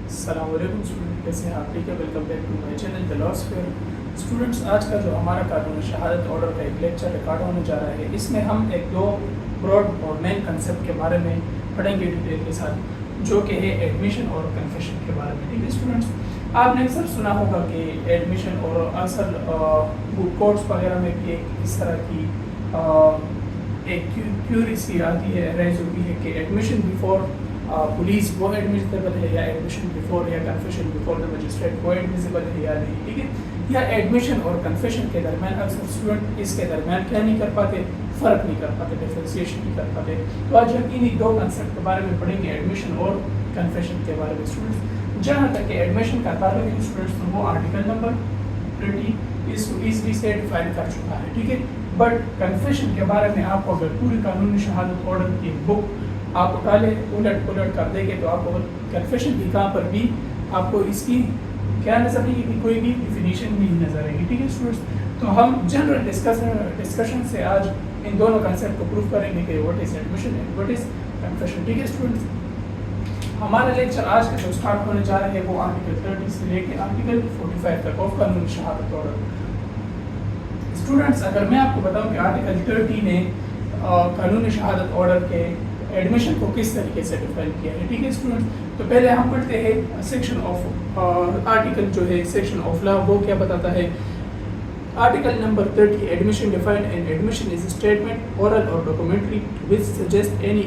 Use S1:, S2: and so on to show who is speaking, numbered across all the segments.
S1: السلام علیکم اسٹوڈنٹ، کیسے ہیں آپ؟ ٹھیک ہے، welcome back to my channel the laws fair. Students, آج کا جو ہمارا قانون شہادت آرڈر کا ایک لیکچر ریکارڈ ہونے جا رہا ہے، اس میں ہم ایک دو براڈ اور مین کنسیپٹ کے بارے میں پڑھیں گے ڈیٹیل کے ساتھ، جو کہ ہے ایڈمیشن اور کنفیشن کے بارے میں۔ ٹھیک ہے اسٹوڈنٹس، آپ نے اکثر سنا ہوگا کہ ایڈمیشن اور اصل کورٹس وغیرہ میں بھی ایک اس طرح کی ایک کیوریسی آتی ہے، ریز ہوتی ہے کہ ایڈمیشن بیفور پولیس وہ ایڈمیسیبل ہے یا ایڈمیشن بیفور یا کنفیشن بیفور دا مجسٹریٹ وہ ایڈمیسیبل ہے یا نہیں، ٹھیک ہے، یا ایڈمیشن اور کنفیشن کے درمیان اکثر اسٹوڈنٹ اس کے درمیان کیا نہیں کر پاتے، فرق نہیں کر پاتے، ڈیفرینسیشن نہیں کر پاتے۔ تو آج ہم انہیں دو کنسیپٹ کے بارے میں پڑھیں گے، ایڈمیشن اور کنفیشن کے بارے میں۔ اسٹوڈنٹس، جہاں تک کہ ایڈمیشن کا تعلق ہے اسٹوڈنٹس، تو وہ آرٹیکل نمبر 30 اس کو ایزلی سے ڈیفائن کر چکا ہے، ٹھیک ہے، بٹ کنفیشن کے بارے میں آپ کو اگر پوری قانونی شہادت آرڈر کی بک آپ اٹھا لیں، الٹ کر دیں گے، تو آپ کو کنفیشن کی کہاں پر بھی آپ کو اس کی کیا نظر آئے گی، کوئی بھی ڈیفینیشن نہیں نظر آئے گی، ٹھیک ہے اسٹوڈنٹس۔ تو ہم جنرل ڈسکشن سے آج ان دونوں کنسیپٹ کو پروف کریں گے کہ what is admission and what is confession, ٹھیک ہے اسٹوڈنٹس۔ ہمارا لیکچر آج کا جو اسٹارٹ ہونے جا رہا ہے وہ آرٹیکل 30 سے لے کے آرٹیکل 45 تک آف قانونی شہادت آرڈر۔ اسٹوڈنٹس، اگر میں آپ کو بتاؤں کہ آرٹیکل 30 نے قانونی شہادت آرڈر کے ایڈمیشن کو کس طریقے سے ڈیفائن کیا ہے، ٹھیک ہے اسٹوڈنٹس، تو پہلے ہم پڑھتے ہیں سیکشن آف آرٹیکل جو ہے سیکشن آف لا، وہ کیا بتاتا ہے۔ Article number 30 admission defined and admission is statement oral اور documentary which suggest any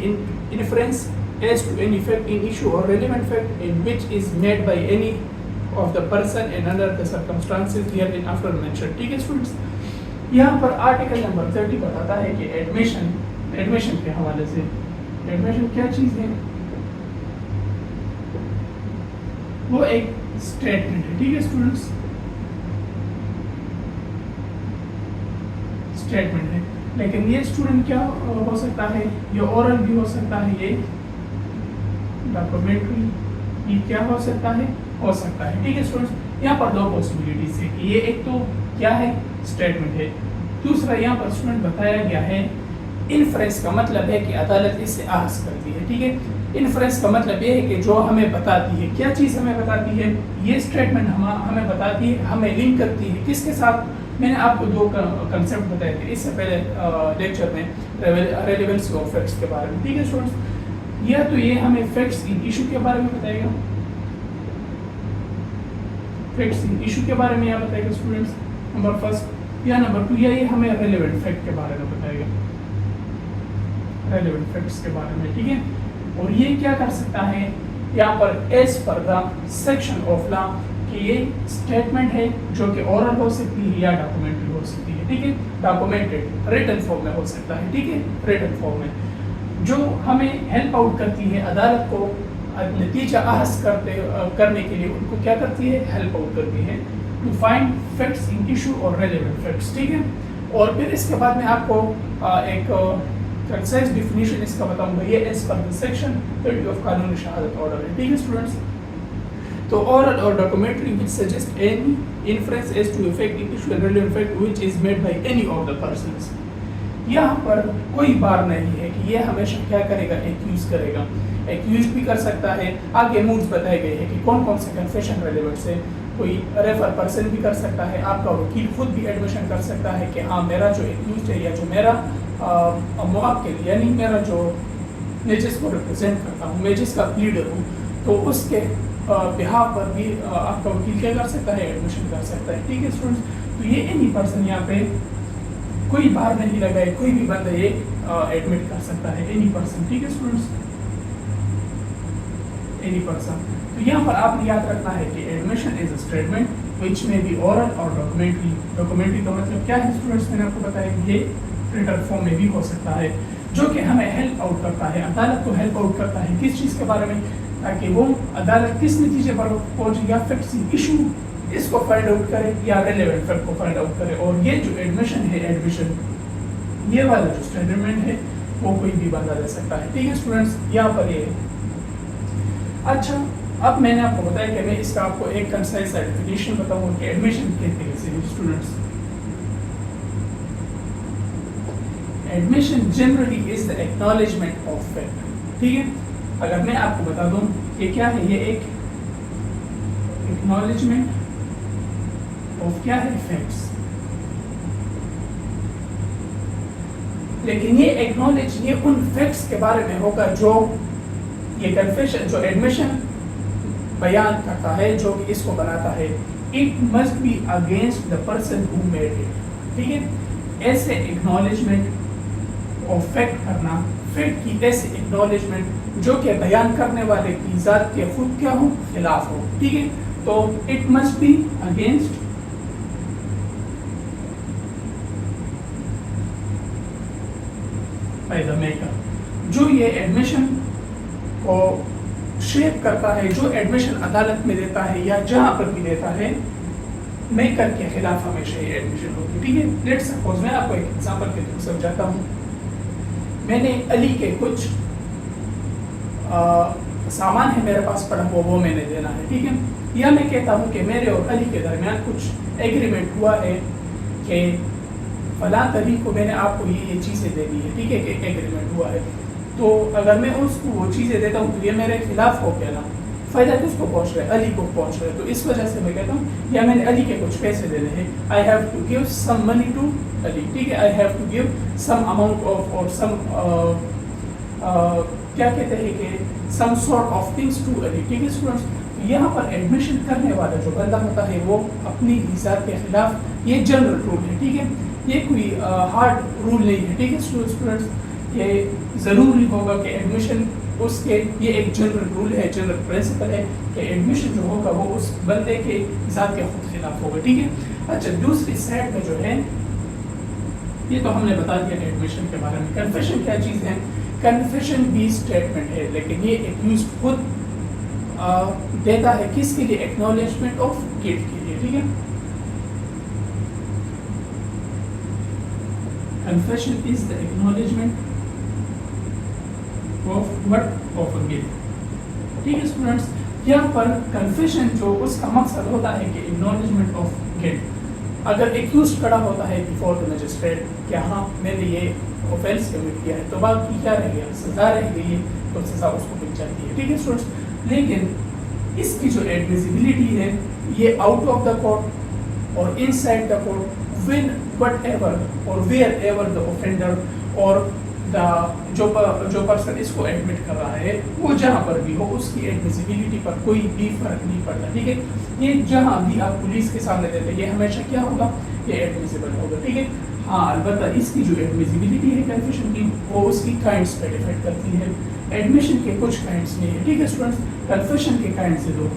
S1: inference as to any fact in issue or relevant fact in which is made by any of the person and under the circumstances herein after mentioned، ٹھیک ہے students. یہاں پر article number 30 بتاتا ہے کہ admission کے حوالے سے admission کیا چیز ہے، وہ ایک اسٹیٹمنٹ ہے، ٹھیک ہے اسٹوڈنٹس، اسٹیٹمنٹ ہے، لیکن یہ اسٹوڈنٹ کیا ہو سکتا ہے، یہ اورل بھی ہو سکتا ہے، یہ ڈاکومنٹری یہ کیا ہو سکتا ہے، ٹھیک ہے اسٹوڈنٹس۔ یہاں پر دو پاسبلٹیز ہے کہ یہ ایک تو کیا ہے، اسٹیٹمنٹ ہے، دوسرا یہاں پر اسٹوڈنٹ بتایا گیا ہے انفرنس کا مطلب ہے کہ عدالت اس سے آغاز کرتی ہے، ٹھیک ہے، انفرنس کا مطلب یہ ہے کہ جو ہمیں بتاتی ہے، کیا چیز ہمیں بتاتی ہے، یہ اسٹیٹمنٹ ہمیں بتاتی ہے، ہمیں لنک کرتی ہے کس کے ساتھ۔ میں نے آپ کو دو کنسیپٹ بتائے تھے اس سے پہلے لیکچر میں، ریلیونسی آف فیکٹس کے بارے میں، ٹھیک ہے اسٹوڈنٹس۔ یا تو یہ ہمیں فیکٹس ان ایشو کے بارے میں بتائے گا، فیکٹس ان ایشو کے بارے میں یہ بتائے گا اسٹوڈنٹس، نمبر فرسٹ، یا نمبر 2 یا یہ ہمیں ریلیونٹ فیکٹ کے بارے میں بتائے گا، ریلیونٹ فیکٹس کے بارے میں، ٹھیک ہے۔ اور یہ کیا کر سکتا ہے یہاں پر as per the section of law, کہ یہ اسٹیٹمنٹ ہے جو کہ اورل ہو سکتی ہے یا ڈاکومنٹری ہو سکتی ہے، ٹھیک ہے، ڈاکومنٹڈ ریٹن فارم میں ہو سکتا ہے، ٹھیک ہے، ریٹن فارم میں، جو ہمیں ہیلپ آؤٹ کرتی ہے عدالت کو نتیجہ اخذ کرنے کے لیے، ان کو کیا کرتی ہے، ہیلپ آؤٹ کرتی ہے to find facts in issue اور ریلیونٹ فیکٹس، ٹھیک ہے۔ اور پھر اس کے بعد میں آپ کو ایک کنسائز ڈیفینیشن اس کا بتاؤں گا، یہ as per the section 30 of قانونی شہادت آرڈر ہے، ٹھیک ہے اسٹوڈنٹس۔ تو اورل اور documentary which suggest any inference as to effect in issue and relevant fact which is made by any of the persons، یہاں پر کوئی بار نہیں ہے کہ یہ ہمیشہ کیا کرے گا، ایکیوز کرے گا، ایکیوز بھی کر سکتا ہے، آگے موڈز بتائے گئے ہیں کہ کون کون سے کنفیشن ریلیونٹ سے، کوئی ریفر پرسن بھی کر سکتا ہے، آپ کا وکیل خود بھی ایڈمیشن کر سکتا ہے کہ ہاں میرا جو ایکیوزڈ ہے یا جو میرا موکل یعنی میرا جو میں جس کو ریپرزینٹ کرتا ہوں، میں جس کا پلیڈر ہوں، تو اس کے بہاف پر بھی آپ کا وکیل کیا کر سکتا ہے، ایڈمیشن کر سکتا ہے، ٹھیک ہے اسٹوڈنٹس۔ تو یہ اینی پرسن یہاں پہ کوئی بار نہیں لگائے، کوئی بھی بندہ یہ ایڈمٹ کر سکتا ہے، اینی پرسن، ٹھیک ہے اسٹوڈنٹس، اینی پرسن۔ تو یہاں پر آپ نے یاد رکھنا ہے کہ admission is a statement which may be oral اور ڈاکومنٹری کا مطلب کیا ہے اسٹوڈنٹس، میں نے آپ کو بتایا کہ یہ ریٹن فارم میں بھی ہو سکتا ہے، جو کہ ہمیں ہیلپ آؤٹ کرتا ہے، عدالت کو ہیلپ آؤٹ کرتا ہے کس چیز کے بارے میں، تاکہ وہ عدالت کس نتیجے پر پہنچے، یا فیکٹس ایشو اس کو فائنڈ آؤٹ کرے یا ریلیونٹ فیکٹ کو فائنڈ آؤٹ کرے۔ اور یہ جو ایڈمیشن ہے، یہ والا جو اسٹیٹمنٹ ہے وہ کوئی بھی بندہ دے سکتا ہے، ٹھیک ہے اسٹوڈنٹس، یہاں پر یہ ہے۔ اچھا، اب میں نے آپ کو بتایا کہ میں اس کا آپ کو ایک کنسائز ڈیفینیشن بتاؤں گا کہ ایڈمیشن کہتے ہیں students. Admission generally is the acknowledgement of fact, ٹھیک ہے۔ اگر میں آپ کو بتا دوں کہ کیا ہے، یہ ایک एक्नॉलेजमेंट ऑफ क्या है, फैक्ट्स। लेकिन ये एक्नॉलेज ये उन फैक्ट्स के बारे में होगा जो ये कन्फेशन, जो एडमिशन बयान करता है, जो कि इसको बनाता है। It must be against the person who made it, ठीक है। ऐसे एक्नॉलेजमेंट और फैक्ट करना, फैक्ट की ऐसे एक्नॉलेजमेंट जो कि बयान करने वाले की ज़ात के खुद क्या हो, खिलाफ हो, ठीक है। तो it must be against by the maker, जो ये एडमिशन को शेप करता है, जो एडमिशन अदालत में देता है या जहाँ पर भी देता है, मेकर के खिलाफ हमेशा ये एडमिशन होगी, ठीक है। लेट्स सपोज मैं आपको एक एग्जांपल के थ्रू समझाता हूँ। मैंने अली के कुछ सामान है मेरे पास पड़ा हुआ, वो मैंने देना है, ठीक है। या मैं कहता हूँ कि मेरे और अली के दरमियान कुछ एग्रीमेंट हुआ है कि फलां तारीख को मैंने आपको ये चीज़ें देनी है, ठीक है, कि एग्रीमेंट हुआ है। तो अगर मैं उसको वो चीज़ें देता हूँ तो ये मेरे खिलाफ हो गया ना, फ़ायदा किसको पहुँच रहा है, अली को पहुँच रहा है। तो इस वजह से मैं कहता हूँ, या मैंने अली के कुछ पैसे देने हैं, I have to give some money to Ali, ठीक है, I have to give some amount of और सम क्या कहते हैं कि some sort of things to Ali, ठीक है स्टूडेंट्स। यहाँ पर एडमिशन करने वाला जो बंदा होता है वो अपनी हिसाब के खिलाफ, ये जनरल रूल है, ठीक है, ये कोई हार्ड रूल नहीं है, ठीक है स्टूडेंट्स। ये ज़रूरी होगा कि एडमिशन उसके, ये एक जनरल रूल है, जनरल प्रिंसिपल है कि एडमिशन जो होगा वो उस बंदे के ज़ात के खुद खिलाफ होगा, ठीक है। अच्छा, दूसरी साइड में जो है, ये तो हमने बता दिया एडमिशन के बारे में। कन्फेशन क्या चीज़ है, कन्फेशन भी स्टेटमेंट है, लेकिन ये एक्यूज खुद देता है किसके लिए, एक्नॉलेजमेंट ऑफ गिल्ट के लिए, ठीक है। Confession is the acknowledgement of what, of a guilt, ठीक है स्टूडेंट्स। यहाँ पर कन्फेशन जो उसका मकसद होता है कि एक्नॉलेजमेंट ऑफ गिल्ट। अगर एक्यूज खड़ा होता है बिफोर द मजिस्ट्रेट कि हाँ मैंने ये ऑफेंस कमिट किया है, तो बाकी क्या रह गया, सजा रह गई है, तो सजा उसको मिल जाती है, ठीक है स्टूडेंट्स। लेकिन इसकी जो एडमिसिबिलिटी है, ये आउट ऑफ द कोर्ट और inside the court, when whatever or wherever the offender or the जो पर्सन इसको एडमिट कर रहा है वो जहाँ पर भी हो, उसकी एडमिसिबिलिटी पर कोई भी फर्क नहीं पड़ता, ठीक है। ये जहाँ भी आप पुलिस के सामने देते हैं, ये हमेशा क्या होगा, ये एडमिसिबल होगा, ठीक है। हाँ, अलबत्ता इसकी जो एडमिसिबिलिटी है कन्फेशन की, वो उसकी काइंड्स पे डिपेंड करती है, एडमिशन के कुछ काइंड्स नहीं है, ठीक है स्टूडेंट्स। कन्फेशन के काइंड से दो,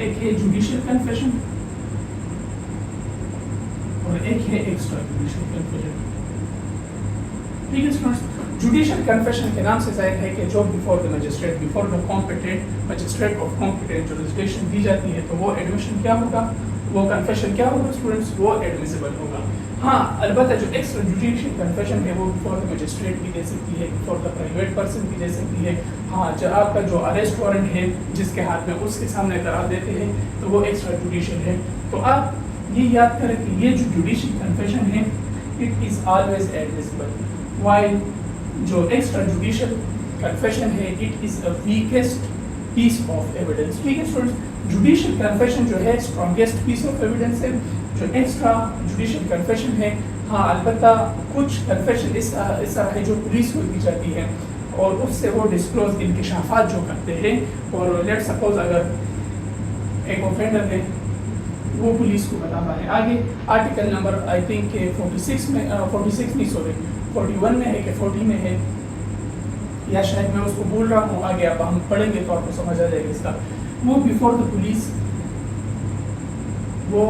S1: एक है जुडिशियल कन्फेशन और एक है एक्स्ट्रा जुडिशियल कन्फेशन, ठीक है स्टूडेंट्स। जुडिशियल कन्फेशन के नाम से जाहिर है कि जो before the magistrate, before the competent magistrate of competent jurisdiction दी जाती है, तो वो एडमिशन क्या होगा, वो कन्फेशन क्या होगा स्टूडेंट्स, वो एडमिसिबल होगा। हाँ, अलबत्ता जो एक्स्ट्रा जुडिशियल कन्फेशन है वो बिफोर द मजिस्ट्रेट भी दे सकती है, बिफोर द प्राइवेट पर्सन भी दे सकती है। हाँ, जो आपका जो अरेस्ट वारंट है जिसके हाथ में, उसके सामने करा देते हैं, तो वो एक्स्ट्रा जुडिशियल है। तो आप ये याद करें कि ये जो जुडिशियल कन्फेशन है, it is always admissible, while जो एक्स्ट्रा जुडिशियल कन्फेशन है, it is a weakest piece of evidence, ठीक है स्टूडेंट्स। जुडिशियल कन्फेशन जो है स्ट्रॉन्गेस्ट पीस ऑफ एविडेंस है, जो एक्स्ट्रा जुडिशियल कन्फेशन है। हाँ, अलबत्ता कुछ कन्फेशन इस तरह है जो पुलिस को दी जाती है और उससे वो डिस्क्लोज इंकशाफात जो करते हैं, और लेट सपोज अगर एक ऑफेंडर है वो पुलिस को बताता है, आगे आर्टिकल नंबर आई थिंक 46 में 46 नहीं सॉरी 41 में है कि 40 में है, या शायद मैं उसको बोल रहा हूँ, आगे अब हम पढ़ेंगे तो आपको समझ आ जाएगा इसका। वो बिफोर द पुलिस वो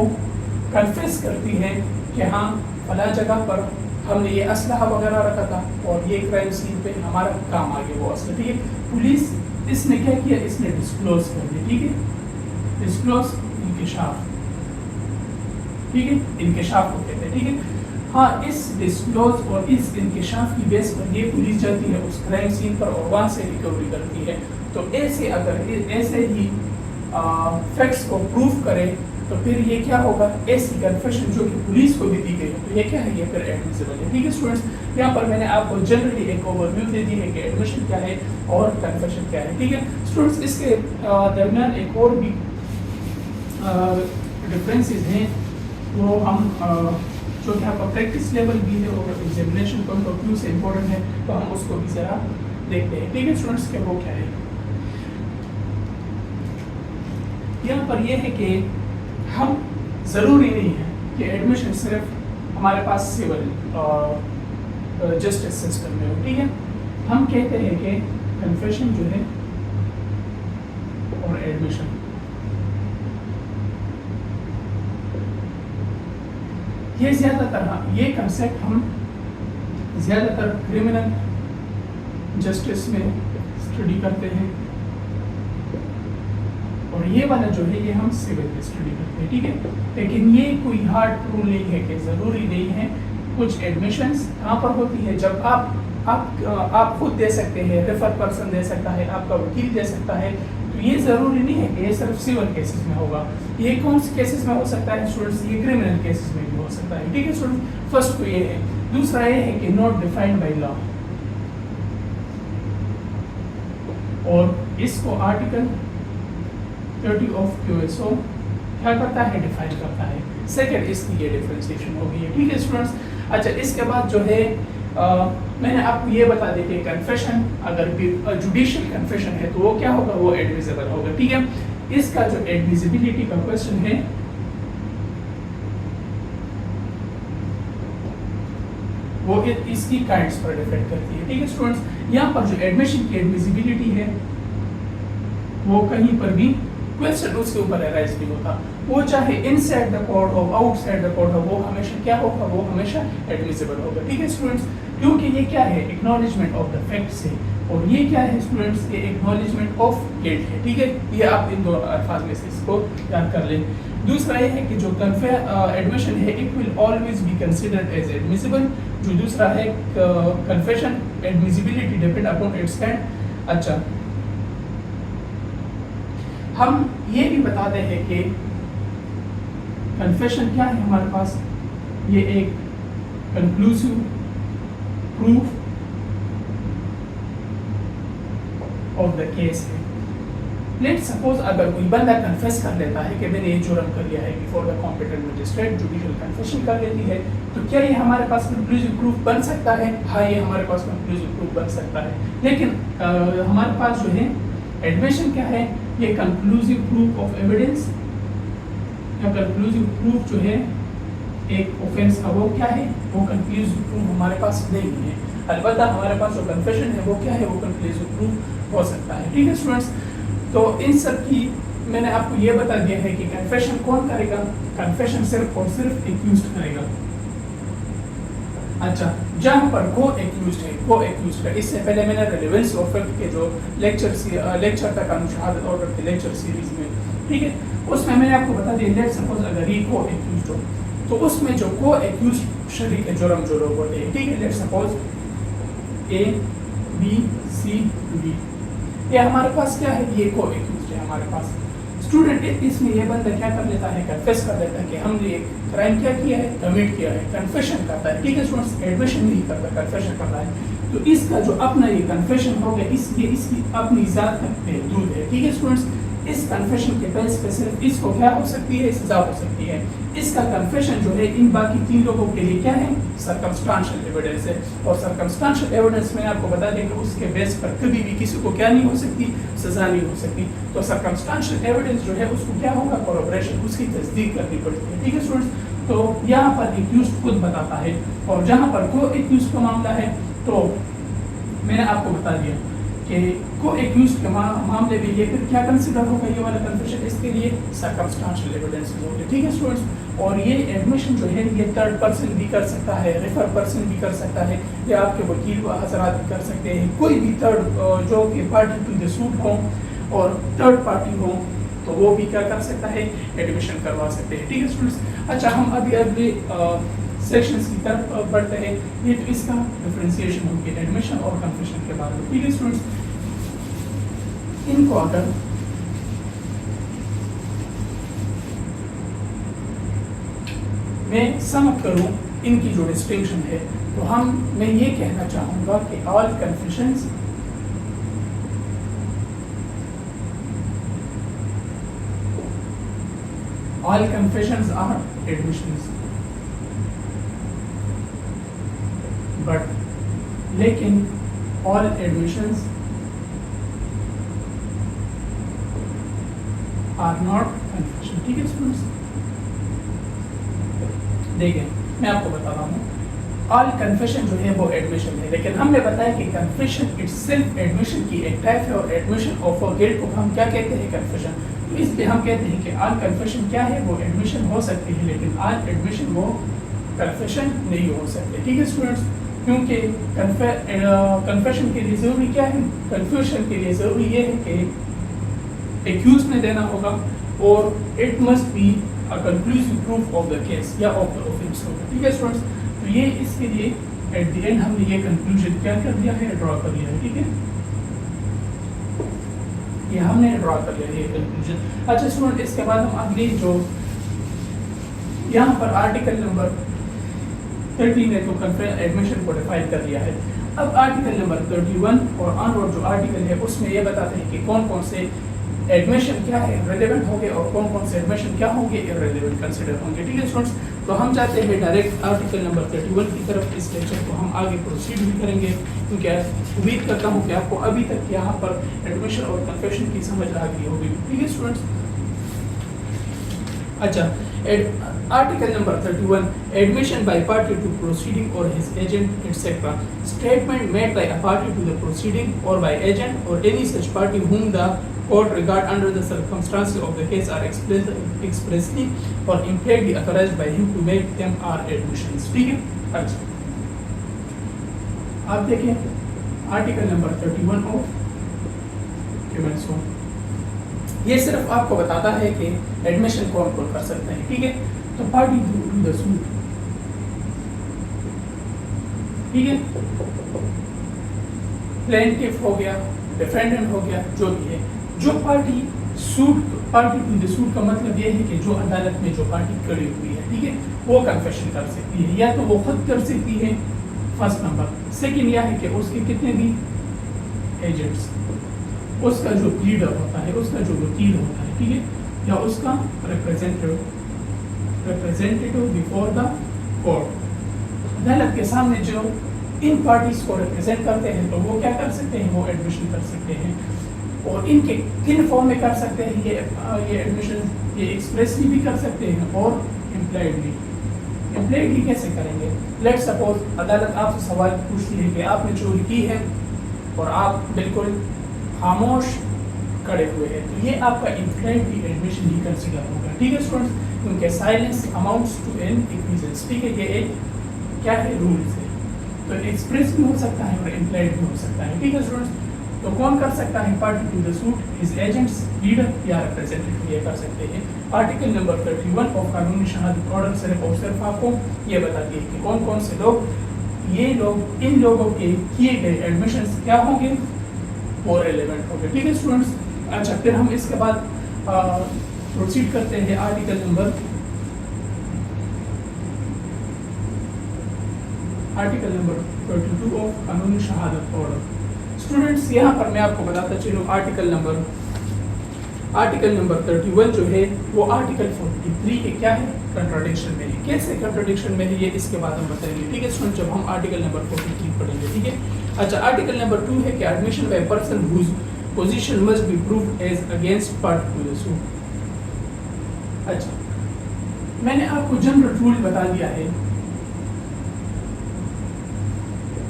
S1: कन्फेस करती है कि हाँ फला जगह पर हमने ये असलहा वगैरह रखा था और ये क्राइम सीन पे हमारा काम आ गया वो असला, ठीक है। पुलिस इसने क्या किया, इसने डिस्क्लोज कर दिया, ठीक है, डिस्क्लोज इंकशाफ, ठीक है, इंकशाफ को कहते हैं, ठीक है। हाँ, इस डिस्क्लोज और इस इंकशाफ की बेस पर ये पुलिस जाती है उस क्राइम सीन पर और वहाँ से रिकवरी करती है। तो ऐसे अगर ऐसे ही फैक्ट्स को प्रूफ करे तो फिर ये क्या होगा, ऐसी कन्फेशन जो कि पुलिस को भी दी गई है, तो ये क्या है, ये फिर एडमिसिबल है। ठीक है स्टूडेंट्स, यहाँ पर मैंने आपको जनरली एक ओवरव्यू दे दी है कि एडमिशन क्या है और कन्फेशन क्या है। ठीक है स्टूडेंट्स, इसके दरमियान एक और भी डिफरेंसेस हैं, वो हम जो कि आपका प्रैक्टिस लेवल भी है और एग्जामिनेशन पॉइंट ऑफ व्यू से इम्पोर्टेंट है, तो हम उसको भी ज़रा देखते हैं। ठीक है स्टूडेंट्स, के वो क्या है, यहाँ पर यह है कि हम ज़रूरी नहीं है कि एडमिशन सिर्फ हमारे पास सिविल जस्टिस सिस्टम में हो। ठीक है, हम कहते हैं कि कन्फेशन जो है और एडमिशन, ये ज़्यादातर ये कंसेप्ट हम ज़्यादातर क्रिमिनल जस्टिस में स्टडी करते हैं, और ये वाला जो है ये हम सिविल में स्टडी करते हैं। ठीक है, लेकिन ये कोई हार्ड रूल नहीं है कि ज़रूरी नहीं है। कुछ एडमिशन्स कहाँ पर होती है, जब आप खुद दे सकते हैं, रेफर पर्सन दे सकता है, आपका वकील दे सकता है, तो ये ज़रूरी नहीं है कि ये सिर्फ सिविल केसेस में होगा। ये कौन से केसेस में हो सकता है स्टूडेंट्स, ये क्रिमिनल केसेस में भी हो सकता है। ठीक है स्टूडेंट्स, फर्स्ट तो ये है। दूसरा ये है कि नॉट डिफाइंड बाय लॉ, और इसको आर्टिकल 30 ऑफ QSO क्या करता है, डिफाइन करता है। सेकंड, इसकी ये डिफरेंशिएशन हो गई है। ठीक है स्टूडेंट्स, अच्छा इसके बाद जो है मैंने आपको ये बता दी कि कन्फेशन अगर जुडिशियल कन्फेशन है तो वो क्या होगा, वो एडमिसिबल होगा। ठीक है, इसका जो एडमिसिबिलिटी का क्वेश्चन है वो इसकी काइंड्स पर डिपेंड करती है। ठीक है स्टूडेंट्स, यहाँ पर जो एडमिशन की एडमिसिबिलिटी है वो कहीं पर भी क्वेश्चन उसके ऊपर अराइज नहीं होता, वो चाहे इनसाइड द कोर्ट हो आउटसाइड द कोर्ट हो, वो हमेशा क्या होगा, वो हमेशा एडमिसिबल होगा। ठीक है स्टूडेंट्स, क्योंकि ये क्या है, एक्नॉलेजमेंट ऑफ द फैक्ट्स है, और ये क्या है स्टूडेंट्स, ये एक्नॉलेजमेंट ऑफ गिल्ट है। ठीक है, ये आप इन दो अल्फाज में से इसको याद कर लें। दूसरा ये है कि जो एडमिशन है it will always be considered as admissible. जो दूसरा है confession, admissibility depend upon its kind. अच्छा, हम ये भी बताते हैं कि कन्फेशन क्या है हमारे पास, ये एक conclusive proof of the case है। लेट्स सपोज अगर कोई बंदा कन्फेस कर लेता है कि मैंने ये जुर्म कर लिया है before the competent magistrate, judicial confession कर लेती है, तो क्या ये हमारे पास कंक्लूसिव प्रूफ बन सकता है? हाँ, ये हमारे पास कंक्लूसिव प्रूफ बन सकता है। लेकिन हमारे पास जो है एडमिशन क्या है, ये कंक्लूसिव प्रूफ ऑफ एविडेंस या कंक्लूसिव प्रूफ जो है एक ऑफेंस का, वो क्या है, वो कंक्लूसिव प्रूफ हमारे पास नहीं है। अलबत्ता हमारे पास जो कन्फेशन है वो क्या है, वो कंक्लूसिव प्रूफ हो सकता है। ठीक है स्टूडेंट्स, तो इन सब की मैंने आपको ये बता दिया है कि कन्फेशन कौन करेगा, कन्फेशन सिर्फ और सिर्फ एक्यूज्ड करेगा। अच्छा, जहाँ पर को एक्यूज्ड है, को एक्यूज्ड का, इससे पहले मैंने रेलेवेंस ऑफ फैक्ट के जो लेक्चर तक शहादत ऑर्डर के लेक्चर सीरीज में, ठीक है, उसमें मैंने आपको बता दिया, लेट्स सपोज अगर ये को एक्यूज्ड हो तो उसमें जो को एक्यूज्ड शरीक जुर्म जो लोग होते हैं, ठीक है, let's suppose A B C D, ये हमारे पास क्या है, ये को एक्यूज्ड है हमारे पास। स्टूडेंट इसमें ये बंदा क्या कर लेता है, कन्फेस कर लेता है कि हमने एक क्राइम क्या किया है, कमिट किया है, कन्फेशन करता है। ठीक है स्टूडेंट्स, एडमिशन नहीं करता, कन्फेशन करता है। तो इसका जो अपना ये कन्फेशन हो गया, इसलिए इसकी अपनी ज़ात तक महदूद है। ठीक है स्टूडेंट्स, इस कन्फेशन के बेस पे सिर्फ इसको क्या हो सकती है, सजा हो सकती है। इसका कन्फेशन जो है इन बाकी तीन लोगों के लिए क्या है, सर्कमस्टांशियल एविडेंस है। और सर्कमस्टांशियल एविडेंस में आपको बता दें कि उसके बेस पर कभी भी किसी को क्या नहीं हो सकती, सजा नहीं हो सकती। तो सर्कमस्टांशियल एविडेंस जो है उसको क्या होगा, कोरबोरेशन, उसकी तस्दीक करनी पड़ती है। ठीक है स्टूडेंट्स, तो यहाँ पर एक्यूज्ड खुद बताता है, और जहाँ पर को एक्यूज्ड का मामला है तो मैंने आपको बता दिया कि को एक्यूज्ड के मामले में ये फिर क्या कंसिडर होगा, ये वाला कन्फेशन, इसके लिए सर्कमस्टांशियल एविडेंस होंगे। ठीक है स्टूडेंट्स, और ये एडमिशन जो है ये थर्ड पर्सन भी कर सकता है, रेफर पर्सन भी कर सकता है, या आपके वकील व हजरात भी कर सकते हैं, कोई भी थर्ड जो कि पार्टी टू द सूट हो और थर्ड पार्टी हो तो वो भी क्या कर सकता है, एडमिशन करवा सकते हैं। ठीक है स्टूडेंट्स, अच्छा हम अभी अगले सेक्शंस की तरफ बढ़ते हैं। ये तो इसका डिफरेंशिएशन हो गया एडमिशन और कन्फेशन के बारे में। ठीक है स्टूडेंट्स, इनको अगर میں سم اپ کروں ان کی جو ڈسٹنکشن ہے تو میں یہ کہنا چاہوں گا کہ آل کنفیشنز are admissions, but لیکن all admissions are not confession. ٹھیک ہے اسٹوڈنٹس، دیکھیں میں آپ کو بتا رہا ہوں آل کنفیشن جو ہے وہ ایڈمیشن ہے، لیکن ہم نے بتایا کہ کنفیشن اٹ سیلف ایڈمیشن کی ایک ٹائپ ہے، اور ایڈمیشن آف گلٹ کو ہم کیا کہتے ہیں؟ کنفیشن. تو اس لیے ہم کہتے ہیں کہ آل کنفیشن کیا ہے؟ وہ ایڈمیشن ہو سکتی ہے، لیکن آل ایڈمیشن وہ کنفیشن نہیں ہو سکتے. ٹھیک ہے اسٹوڈنٹس، کیونکہ کنفیشن کے لیے ضروری کیا ہے؟ کنفیشن کے لیے ضروری یہ ہے کہ ایکیوز نے دینا ہوگا اور it must be conclusive proof of the case یا آف دا اوفینس ہوگا. ٹھیک ہے اسٹوڈنٹس، تو یہ اس کے لیے ایٹ دی اینڈ ہم نے یہ کنکلوژن کیا کر دیا ہے؟ ڈرا کر لیا ہے. ٹھیک ہے، یہ ہم نے ڈرا کر لیا یہ کنکلوژن. اچھا اسٹوڈنٹ، اس کے بعد ہم اگلی جو یہاں پر آرٹیکل نمبر 13 نے تو ایڈمیشن کو ڈیفائن کر لیا ہے. اب آرٹیکل نمبر 31 اور آنورڈ جو آرٹیکل ہے اس میں یہ بتاتے ہیں کہ کون کون سے ایڈمیشن کیا ہے ریلیونٹ ہوں گے اور کون کون سے ایڈمیشن کیا ہوں گے ارریلیونٹ کنسیڈر ہوں گے. ٹھیک ہے اسٹوڈنٹس، تو ہم چاہتے ہیں ڈائریکٹ آرٹیکل نمبر 31 کی طرف اس لیکچر کو ہم آگے پروسیڈ بھی کریں گے، کیونکہ امید کرتا ہوں کہ آپ کو ابھی تک یہاں پر ایڈمیشن اور کنفیشن کی سمجھ آ گئی ہوگی. ٹھیک ہے اسٹوڈنٹس، اچھا article number 31 admission by party to proceeding or his agent etcetera statement made by a party to the proceeding or by agent or any such party whom the court regard under the circumstances of the case are expressly or impliedly authorized by him to make them are admissions. ٹھیک ہے، اچھا آپ دیکھیں article number 31 of کیونس ہو، یہ صرف آپ کو بتاتا ہے کہ ایڈمیشن کون کون کر سکتے ہیں. ٹھیک ہے، تو پارٹی ٹو دا سوٹ، ٹھیک ہے، پلینٹف ہو گیا، ڈیفینڈنٹ ہو گیا، جو بھی ہے جو پارٹی ٹو دی سوٹ کا مطلب یہ ہے کہ جو عدالت میں جو پارٹی کھڑی ہوئی ہے، ٹھیک ہے، وہ کنفیشن کر سکتی ہے، یا تو وہ خود کر سکتی ہے فرسٹ نمبر. سیکنڈ یہ ہے کہ اس کے کتنے بھی ایجنٹس، اس کا جو لیڈر ہوتا ہے، اس کا جو وکیل ہوتا ہے، ٹھیک ہے، یا اس کا ریپریزنٹیٹیو بیفور دا کورٹ، عدالت کے سامنے جو ان پارٹیز کو ریپرزینٹ کرتے ہیں تو وہ کیا کر سکتے ہیں؟ وہ ایڈمیشن کر سکتے ہیں. اور ان کے کن فارم میں کر سکتے ہیں یہ ایڈمیشن؟ یہ ایکسپریسلی بھی کر سکتے ہیں اور امپلائڈلی. امپلائڈلی کیسے کریں گے؟ لیٹ سپوز عدالت آپ سے سوال پوچھتی ہے کہ آپ نے چوری کی ہے اور آپ بالکل خاموش کھڑے ہوئے ہیں، تو یہ آپ کا امپلائڈلی ایڈمیشن ہی کنسیڈر ہوگا. ٹھیک ہے اسٹوڈنٹس، کیونکہ سائلنس اماؤنٹس ٹو این ایکویزنس. ٹھیک ہے، یہ ایک کیا ہے؟ رولز ہے. تو ایکسپریس بھی ہو سکتا ہے اور امپلائڈ بھی ہو سکتا ہے. ٹھیک ہے اسٹوڈنٹس، تو کون کر سکتا ہے؟ Party to the suit, his agents, leader یا ریپریزنٹیٹیو یہ کر سکتے ہیں. آرٹیکل نمبر 31 آف قانونی شہادت آرڈر صرف اور صرف آپ کو یہ بتاتی ہے کہ کون کون سے لوگ، یہ لوگ، ان لوگوں کے کیے گئے ایڈمیشنز کیا ہوں گے؟ وہ ریلیونٹ ہوں گے. ٹھیک ہے اسٹوڈنٹس، اچھا پھر ہم اس کے بعد پروسیڈ کرتے ہیں آرٹیکل نمبر 32 آف قانونی شہادت آرڈر. اسٹوڈنٹس یہاں پر میں آپ کو بتاتا چلوں آرٹیکل نمبر 31 جو ہے وہ آرٹیکل 43 کے کیا ہے؟ کنٹراڈکشن میں ہے. کیسے کنٹراڈکشن میں ہے یہ اس کے بعد ہم بتائیں گے. ٹھیک ہے اسٹوڈنٹ، جب ہم آرٹیکل نمبر 43 پڑھیں گے. ٹھیک ہے، اچھا آرٹیکل نمبر 2 ہے کہ admission by person whose position must be proved as against party to the suit. اچھا میں نے آپ کو جنرل رول بتا دیا ہے،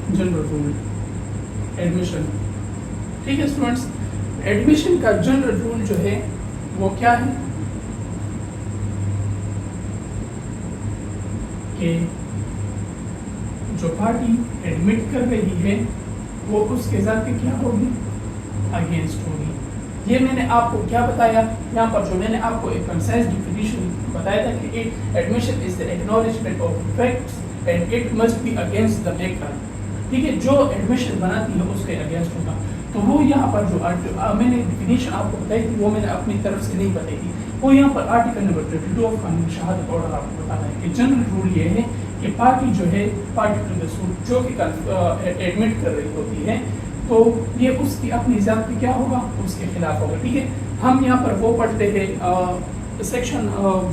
S1: جنرل رول ایڈمیشن. ٹھیک ہے اسٹوڈنٹس، ایڈمیشن کا جنرل رول جو ہے وہ کیا ہے کہ جو پارٹی ایڈمٹ کر رہی ہے وہ اس کے ذات کی کیا ہوگی؟ اگینسٹ ہوگی. یہ میں نے آپ کو کیا بتایا یہاں پر، جو میں نے آپ کو ایک کنسائز ڈیفینیشن بتایا تھا کہ admission is the acknowledgement of facts and it must be against the maker. ٹھیک ہے، جو ایڈمیشن بناتی ہے اس کے اگینسٹ ہوگا. तो वो यहाँ पर जो मैंने डिफिनेशन आपको बताई थी वो मैंने अपनी तरफ से नहीं बताई थी, वो यहाँ पर आर्टिकल नंबर 32 ऑफ कानून शहादत ऑर्डर आपको बताना है कि जनरल रूल ये है कि पार्टी जो है, पार्टी टू द सूट जो कि एडमिट कर रही होती है, तो ये उसकी अपनी ज़ात पे क्या होगा, उसके खिलाफ होगा। ठीक है, हम यहाँ पर वो पढ़ते हैं सेक्शन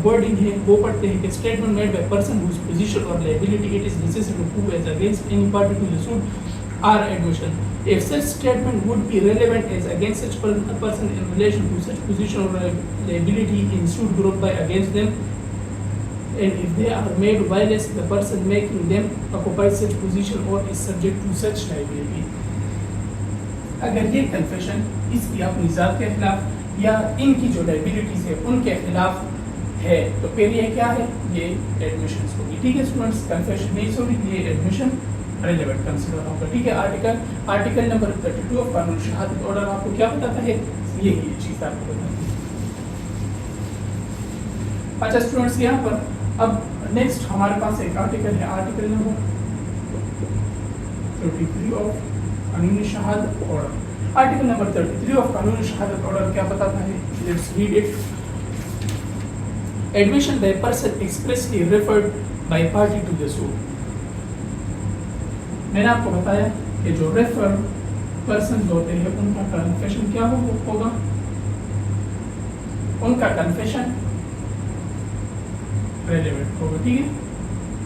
S1: वर्डिंग है, वो पढ़ते हैं कि statement made by person whose position or liability it is necessary to prove as against any party to the suit are admission if such statement would be relevant as against such person in relation to such position or liability in suit group by against them, and if they are made whilst the person making them occupy such position or is subject to such liability. अगर ये confession इसकी अपनी ज़ात के खिलाफ या इनकी जो लाइबिलिटीज है उनके खिलाफ है, तो फिर ये क्या है, ये एडमिशन होगी। ठीक है स्टूडेंट्स, कन्फेशन नहीं होगी, ये एडमिशन रेलेवेंट कंसीडर होगा। ठीक है, आर्टिकल नंबर 32 ऑफ कानून शहादत ऑर्डर आपको क्या बताता है, यही चीज आपको बताती है। अच्छा स्टूडेंट्स, यहाँ पर अब नेक्स्ट हमारे पास एक आर्टिकल है, आर्टिकल नंबर 33 ऑफ कानून शहादत ऑर्डर। आर्टिकल नंबर 33 ऑफ कानून शहादत ऑर्डर क्या बताता है, let's read it. Admission by person expressly referred by party to the suit. मैंने आपको बताया कि जो रेफर पर्सन होते हैं उनका कन्फेशन क्या होगा, उनका कन्फेशन रेलेवेंट होगा। ठीक है,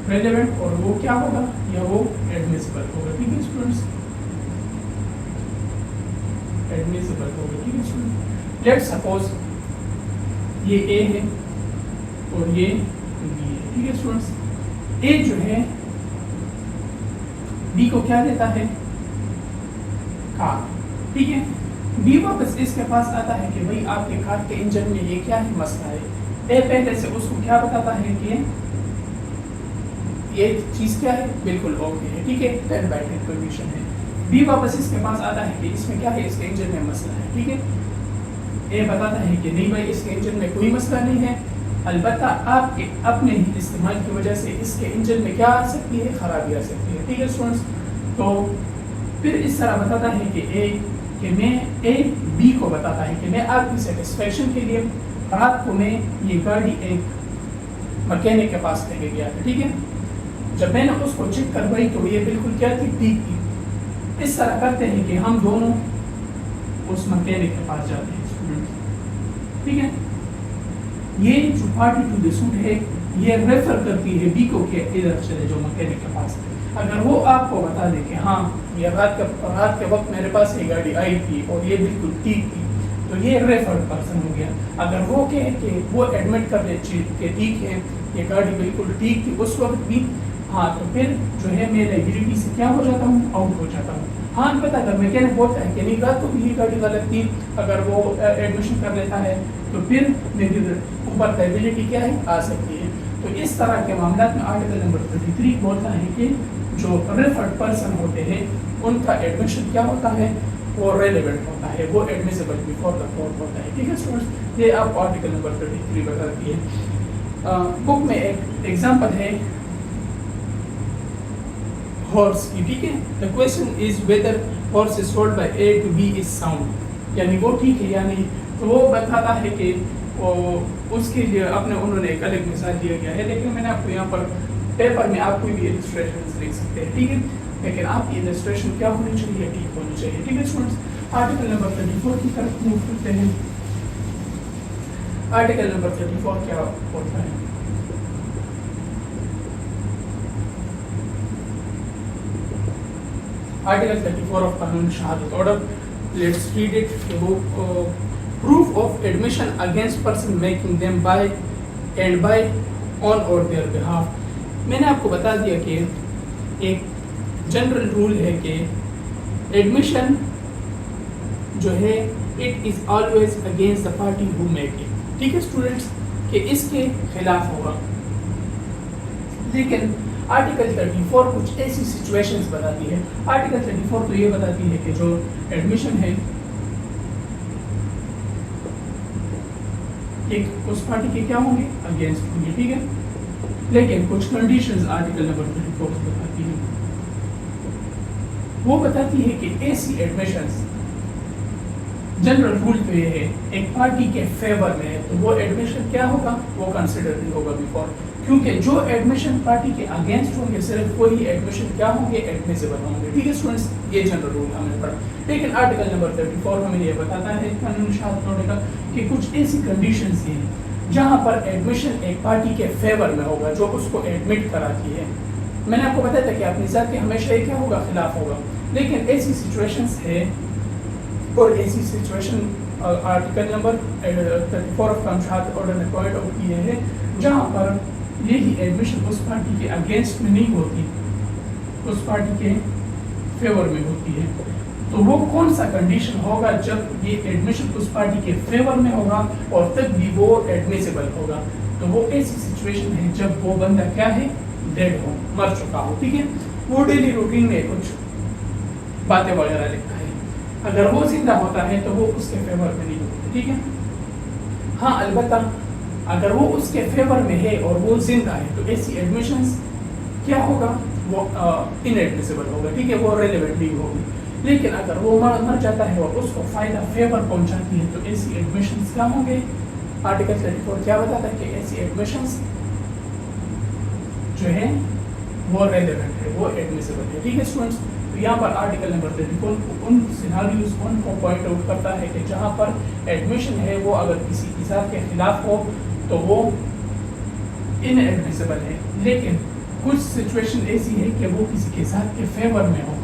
S1: रेलेवेंट, और वो क्या होगा, या वो एडमिसिबल होगा। ठीक है स्टूडेंट्स, एडमिसिबल होगा। ठीक है स्टूडेंट, लेट्स सपोज ये ए है और ये बी है। ठीक है स्टूडेंट्स, ए जो है बी को क्या देता है, कार। ठीक है, बी वापस इसके पास आता है कि भाई आपके कार के इंजन में ये क्या है, मसला है। ए पहले से उसको क्या बताता है कि ये चीज क्या है, बिल्कुल ओके है। ठीक है, 10 बाय 10 कंडीशन है। बी वापस इसके पास आता है कि इसमें क्या है, इसके इंजन में मसला है। ठीक है, ए बताता है कि नहीं भाई इसके इंजन में कोई मसला नहीं है, अलबत्ता आपके अपने ही इस्तेमाल की वजह से इसके इंजन में क्या आ सकती है, खराबी आ सकती है। ठीक है स्टूडेंट्स, तो फिर इस तरह बताता है कि मैं ए बी को बताता है कि मैं आपकी सेटिस्फेक्शन के लिए रात को मैं ये गाड़ी एक मैकेनिक के पास लेके गया था। ठीक है, जब मैंने उसको चेक करवाई तो ये बिल्कुल क्या थी, ठीक थी। इस तरह करते हैं कि हम दोनों उस मैकेनिक के पास जाते हैं स्टूडेंट्स। ठीक है, ये जो पार्टी टू द सूट है ये रेफर करती है बी को कि इधर चले जो मैकेनिक के पास। अगर वो आपको बता दे कि हाँ ये रात के वक्त मेरे पास ये गाड़ी आई थी और ये बिल्कुल ठीक थी, तो ये रेफर्ड पर्सन हो गया। अगर वो कहे कि वो एडमिट कर दे कि ठीक है ये गाड़ी बिल्कुल ठीक थी उस वक्त भी, हाँ तो फिर जो है मैं लाइबिलिटी से क्या हो जाता हूँ, आउट हो जाता हूँ। हाँ पता अगर मैकेनिक बोलता है कि नहीं रात को भी ये गाड़ी गलत थी, अगर वो एडमिशन कर लेता है तो फिर मेरी ऊपर लाइबिलिटी क्या है, आ सकती है। तो इस तरह के मामला में आर्टिकल नंबर 33 बोलता है कि जो रेफर्ड पर्सन होते हैं उनका एडमिशन क्या होता है, वो रेलेवेंट होता है, वो एडमिसिबल बिफोर द कोर्ट होता है। ठीक है स्टूडेंट्स, ये आपको आर्टिकल नंबर 33 बताती है। बुक में एक एग्जाम्पल है हॉर्स की। ठीक है, the question is whether horse is sold by A to B is sound, यानी वो ठीक है या नहीं। तो वो बताता है कि वो उसके लिए उन्होंने एक अलग मिसाल दिया गया है, लेकिन मैंने आपको यहाँ पर पेपर में आप कोई भी इलस्ट्रेशन लिख सकते हैं। ठीक है, लेकिन आपकी इलस्ट्रेशन क्या होनी चाहिए, ठीक होनी चाहिए। ठीक है स्टूडेंट्स, आर्टिकल नंबर 34 की तरफ मूव करते हैं। आर्टिकल नंबर 34 क्या होता है, आर्टिकल 34 ऑफ कानून शहादत order, let's read it. Proof of admission against person making them by and by on or their behalf. मैंने आपको बता दिया कि एक जनरल रूल है कि एडमिशन जो है it is always against the party who make it. ठीक है स्टूडेंट्स, कि इसके खिलाफ होगा। लेकिन आर्टिकल 34 कुछ ऐसी सिचुएशंस बताती है। आर्टिकल 34 तो ये बताती है कि जो एडमिशन है एक उस पार्टी के क्या होंगे, अगेंस्ट होंगे। ठीक है, लेकिन कुछ कंडीशंस आर्टिकल नंबर 34 बताती है। वो बताती है कि ऐसी एडमिशंस जनरल रूल तो ये है, एक पार्टी के फेवर में है तो वो एडमिशन क्या होगा, वो कंसिडर नहीं होगा बिफोर, क्योंकि जो एडमिशन पार्टी के अगेंस्ट होंगे सिर्फ वही एडमिशन क्या होंगे, एडमिसिबल होंगे। ठीक है स्टूडेंट्स, ये जनरल रूल हमने पढ़ा। लेकिन आर्टिकल नंबर 34 हमें ये बताता है कानूनी शहादत ऑर्डर का कि कुछ ऐसी कंडीशंस हैं जहाँ पर एडमिशन एक पार्टी के फेवर में होगा जो उसको एडमिट कराती है। मैंने आपको बताया था कि अपनी जात के हमेशा ये क्या होगा, खिलाफ होगा, लेकिन ऐसी सिचुएशंस है और ऐसी सिचुएशन आर्टिकल नंबर 34 ऑफ कानूनी शहादत ऑर्डर ने पॉइंट आउट किए हैं जहाँ पर यही एडमिशन उस पार्टी के अगेंस्ट में नहीं होती, उस पार्टी के फेवर में होती है। तो वो कौन सा कंडीशन होगा जब ये एडमिशन उस पार्टी के फेवर में होगा और तब भी वो एडमिसिबल होगा। तो वो ऐसी सिचुएशन है जब वो बंदा क्या है, डेड हो, मर चुका हो। ठीक है, वो डेली रूटीन में कुछ बातें वगैरह लिखता है, अगर वो जिंदा होता है तो वो उसके फेवर में नहीं होता। ठीक है, हाँ अलबत्ता अगर वो उसके फेवर में है और वो जिंदा है तो ऐसी एडमिशंस क्या होगा, वो इनएडमिसिबल होगा। ठीक है, वो रेलेवेंट नहीं होगी। लेकिन अगर वो मर जाता है और उसको फायदा फेवर पहुंचाती है तो ऐसी एडमिशंस क्या होंगे, आर्टिकल 34 क्या बताता है कि ऐसी एडमिशंस जो है वो रेलेवेंट है, वो एडमिसिबल है। ठीक है स्टूडेंट्स, तो यहाँ पर आर्टिकल नंबर 34 उन सिनारियोज को पॉइंट आउट करता है कि जहाँ पर एडमिशन है वो अगर किसी की जात के खिलाफ हो तो वो इनएडमिसिबल है, लेकिन कुछ सिचुएशन ऐसी है कि वो किसी के साथ के फेवर में हो।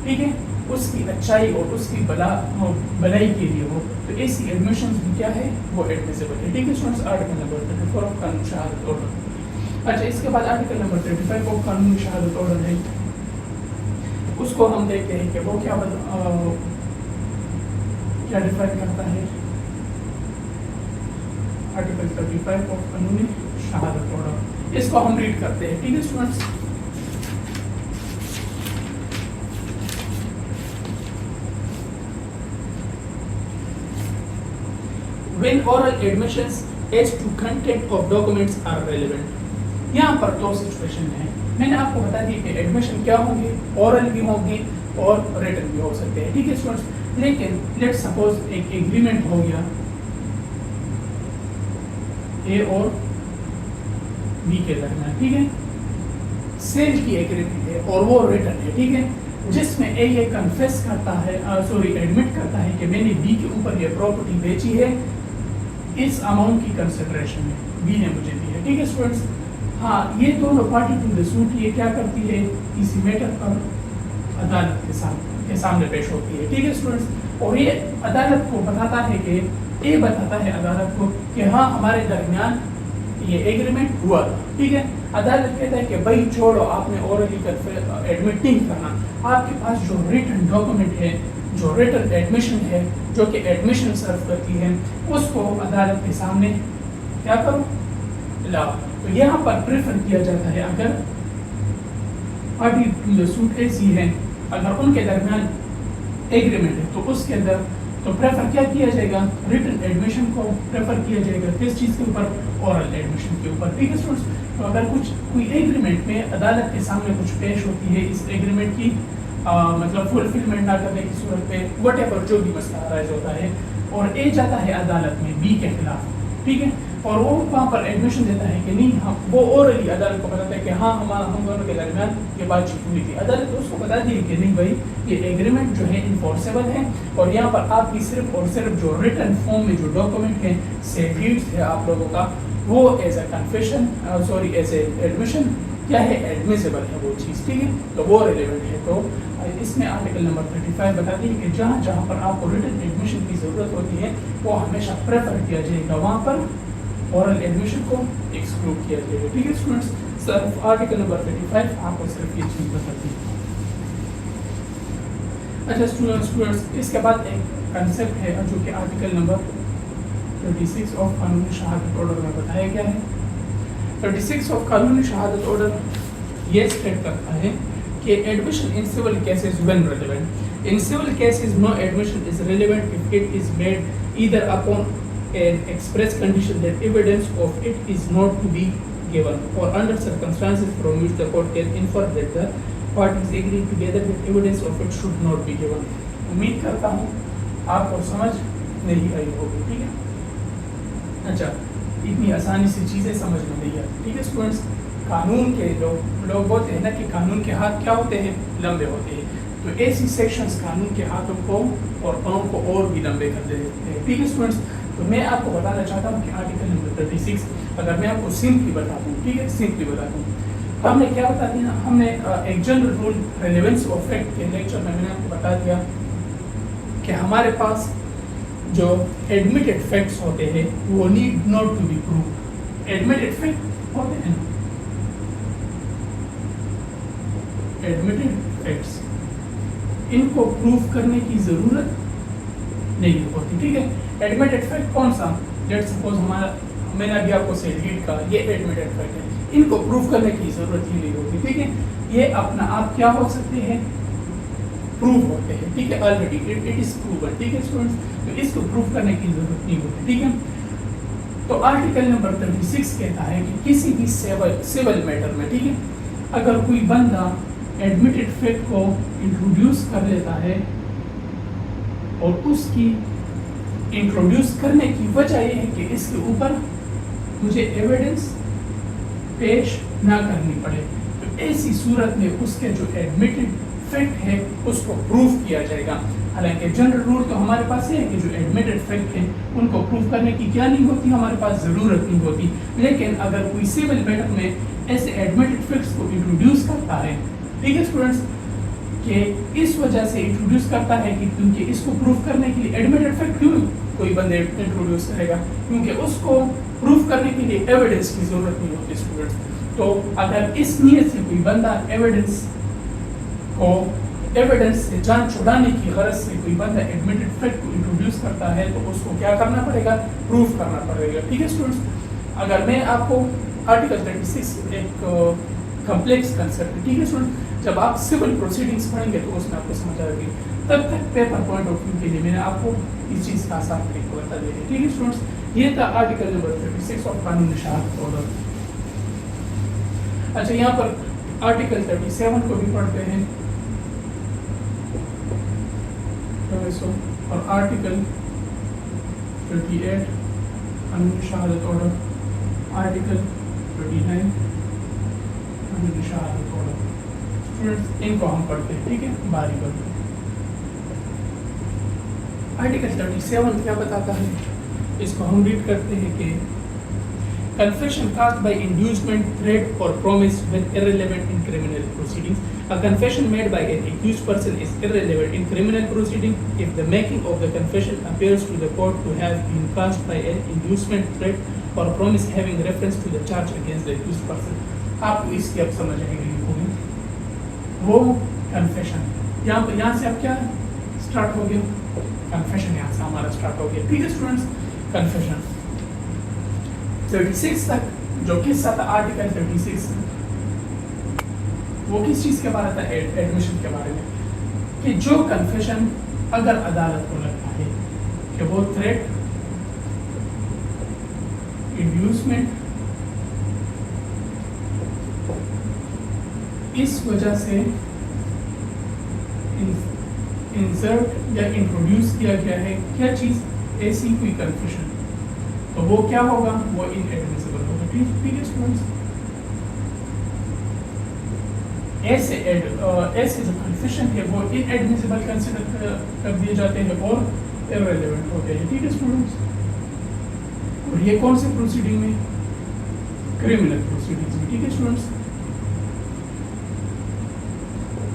S1: ठीक है, उसकी अच्छाई और उसकी भलाई के लिए हो, तो ऐसी एडमिशंस भी क्या है, वो एडमिसिबल है। ठीक है स्टूडेंट्स, आर्टिकल नंबर 34 ऑफ कानूनी शहादत ऑर्डर। अच्छा, इसके बाद आर्टिकल नंबर 35 ऑफ कानूनी शहादत ऑर्डर है, उसको हम देखते हैं कि वो क्या डिफाइन करता है। आर्टिकल 35 ऑफ कानूनी शहादत ऑर्डर, इसको हम रीड करते हैं। ठीक है students, when oral admissions as to content of documents are relevant। यहाँ पर दो सिचुएशन है, मैंने आपको बता दी कि एडमिशन क्या होंगे, ओरल भी होंगे और रिटन भी हो सकते हैं। ठीक है स्टूडेंट्स, लेकिन लेट्स सपोज एक एग्रीमेंट हो गया ए और बी के दरमियान। ठीक है, सेल की एग्रीमेंट है और वो रिटन है। ठीक है, जिसमें ए ये कन्फेस करता है, एडमिट करता है कि मैंने बी के ऊपर ये प्रॉपर्टी बेची है इस अमाउंट की कंसिडरेशन में, बी ने मुझे दी है। ठीक है स्टूडेंट्स, हाँ ये दोनों पार्टी टू द सूट ये क्या करती है, इसी मैटर पर अदालत के सामने पेश होती है। ठीक है स्टूडेंट्स, और ये अदालत को बताता है कि ये बताता है अदालत को कि हाँ हमारे दरमियान ये एग्रीमेंट हुआ था। ठीक है, अदालत कहता है कि भाई छोड़ो, आपने ओरली एडमिट नहीं करना, आपके पास जो रिटन डॉक्यूमेंट है, जो रिटन एडमिशन है, जो कि एडमिशन सर्व करती है, उसको अदालत के सामने क्या करो, लाओ। तो यहाँ पर प्रेफर किया जाता है, अगर पार्टी टू द सूट ऐसी है, अगर उनके दरमियान एग्रीमेंट है तो उसके अंदर तो प्रेफर क्या किया जाएगा, रिटन एडमिशन को प्रेफर किया जाएगा। किस चीज़ के ऊपर, ओरल एडमिशन के ऊपर। ठीक है स्टूडेंट्स, तो अगर कोई एग्रीमेंट में अदालत के सामने कुछ पेश होती है, इस एग्रीमेंट की मतलब फुलफिलमेंट ना करने की सूरत पे वट एवर जो भी मसला राइज होता है और ए जाता है अदालत में बी के खिलाफ। ठीक है, और वो वहाँ पर एडमिशन देता है कि नहीं, हम वो ओरली अदालत को बताता है कि हाँ हम दोनों के दरमियान ये बातचीत हुई थी। अदालत तो उसको बता दी कि नहीं भाई ये एग्रीमेंट जो है इन्फोर्सेबल है और यहाँ पर आपकी सिर्फ और सिर्फ जो रिटन फॉर्म में जो डॉक्यूमेंट है, सेफीड्स है आप लोगों का, वो as a confession as a admission क्या है, एडमिसिबल है वो चीज़। ठीक है, तो वो रिलेवेंट है। तो इसमें आर्टिकल नंबर 35 बताती है कि जहाँ जहाँ पर आपको रिटन एडमिशन की ज़रूरत होती है वो हमेशा प्रेफर किया जाएगा, वहाँ पर ओरल एडमिशन को एक्सक्लूड किया जाएगा। ठीक है स्टूडेंट्स, सर आर्टिकल नंबर 35 आपको सिर्फ ये चीज़ बताती है। अच्छा स्टूडेंट्स, इसके बाद एक कंसेप्ट है जो कि आर्टिकल नंबर 36 ऑफ कानूनी शहादत ऑर्डर में बताया गया है। 36 ऑफ कानूनी शहादत ऑर्डर ये स्टेट करता है कि admission in civil cases when relevant, in civil cases no admission is relevant if it is made either upon an express condition that evidence of it is not to be given or under circumstances from which the court can infer that the parties agree together that evidence of it should not be given। उम्मीद करता हूँ आपको समझ नहीं आई होगी, ठीक है। अच्छा, इतनी आसानी से चीज़ें समझ में नहीं आती, ठीक है स्टूडेंट्स। कानून के लोग बोलते हैं ना कि कानून के हाथ क्या होते हैं, लंबे होते हैं, तो ऐसी सेक्शंस कानून के हाथों को और पाँव को और भी लंबे कर देते हैं, ठीक है स्टूडेंट्स। तो मैं आपको बताना चाहता हूँ कि आर्टिकल नंबर 36 अगर मैं आपको सिंपली बता दूँ, ठीक है, सिंपली बता दूँ, हमने क्या बता दिया, हमने एक general rule relevance of fact के लेक्चर में मैंने आपको बता दिया कि हमारे पास जो एडमिटेड फैक्ट्स होते हैं वो need not to be prove. Admitted fact होते हैं, एडमिटेड फैक्ट्स, इनको प्रूव करने की जरूरत नहीं होती, ठीक है। एडमिटेड फैक्ट कौन सा, लेट्स सपोज हमारा, मैंने अभी आपको सेल्यूट का ये एडमिटेड फैक्ट है, इनको प्रूव करने की जरूरत ही नहीं होती, ठीक है। ये अपना आप क्या हो सकते हैं, प्रूव होते हैं, ठीक है, ऑलरेडी इट इज प्रूवन, ठीक है स्टूडेंट्स। तो इसको प्रूव करने की जरूरत नहीं होती, ठीक है। तो आर्टिकल नंबर 36 कहता है कि किसी भी सिविल मैटर में, ठीक है, अगर कोई बंदा एडमिटेड फैक्ट को इंट्रोड्यूस कर लेता है और उसकी इंट्रोड्यूस करने की वजह यह है कि इसके ऊपर मुझे एविडेंस पेश ना करनी पड़े, तो ऐसी सूरत में उसके जो एडमिटेड फैक्ट है उसको प्रूव किया जाएगा। हालांकि जनरल रूल तो हमारे पास है कि जो एडमिटेड फैक्ट है उनको प्रूव करने की क्या नहीं होती, हमारे पास ज़रूरत नहीं होती। लेकिन अगर कोई सिविल मैटर में ऐसे एडमिटेड फैक्ट्स को इंट्रोड्यूस करता है, ठीक है स्टूडेंट्स, कि इस वजह से इंट्रोड्यूस करता है कि क्योंकि इसको प्रूव करने के लिए एडमिटेड फैक्ट क्यों कोई बंदे इंट्रोड्यूस करेगा, क्योंकि उसको प्रूव करने के लिए एविडेंस की जरूरत नहीं होती स्टूडेंट्स। तो अगर इस नीयत से कोई बंदा एविडेंस से जान छुड़ाने की गरज से कोई बंदा एडमिटेड फैक्ट को इंट्रोड्यूस करता है तो उसको क्या करना पड़ेगा, प्रूफ करना पड़ेगा, ठीक है स्टूडेंट्स। अगर मैं आपको आर्टिकल 36 एक कॉम्प्लेक्स कंसेप्ट, ठीक है स्टूडेंट, जब आप सिविल प्रोसीडिंग्स पढ़ेंगे तो उसमें आपको समझ आएगी, तब तक पेपर पॉइंट ऑफ व्यू के लिए मैंने आपको इस चीज़ का आसान तरीका बता दिया, ठीक है स्टूडेंट्स। ये था आर्टिकल नंबर 36 ऑफ कानून शहादत ऑर्डर। अच्छा, यहाँ पर आर्टिकल 37 को भी पढ़ते हैं और आर्टिकल 38 कानून शहादत ऑर्डर, आर्टिकल 39 कानून शहादत ऑर्डर। स्टूडेंट्स इनको हम पढ़ते हैं, ठीक है, बारी बारी। आर्टिकल 37 क्या बताता है, इसको हम रीड करते हैं कि confession caused by inducement, threat or promise when irrelevant in criminal proceedings. A confession made by an accused person is irrelevant in criminal proceeding if the making of the confession appears to the court to have been caused by an inducement, threat or promise having reference to the charge against the accused person. आपको इसकी अब समझ आएगी होगी वो confession. यहाँ से अब क्या स्टार्ट हो गया, कन्फेशन यहाँ से हमारा स्टार्ट हो गया, ठीक है स्टूडेंट्स। कन्फेशन 36 तक जो किस्सा था आर्टिकल 36 वो किस चीज़ के बारे था, एडमिशन के बारे में, कि जो कन्फेशन अगर अदालत को लगता है कि वो थ्रेट, इंड्यूसमेंट, इस वजह से इंसर्ट या इंट्रोड्यूस किया गया है क्या चीज़, ऐसी कोई कन्फेशन, तो वो क्या होगा, वो इनएडमिसिबल होगा, ठीक है स्टूडेंट्स। ऐसे जो कन्फेशन है वो इनएडमिसिबल कंसिडर कर दिए जाते हैं और इररिलेवेंट होते हैं, ठीक है स्टूडेंट्स। और ये कौन से प्रोसीडिंग में, क्रिमिनल प्रोसीडिंग्स में, ठीक है स्टूडेंट्स।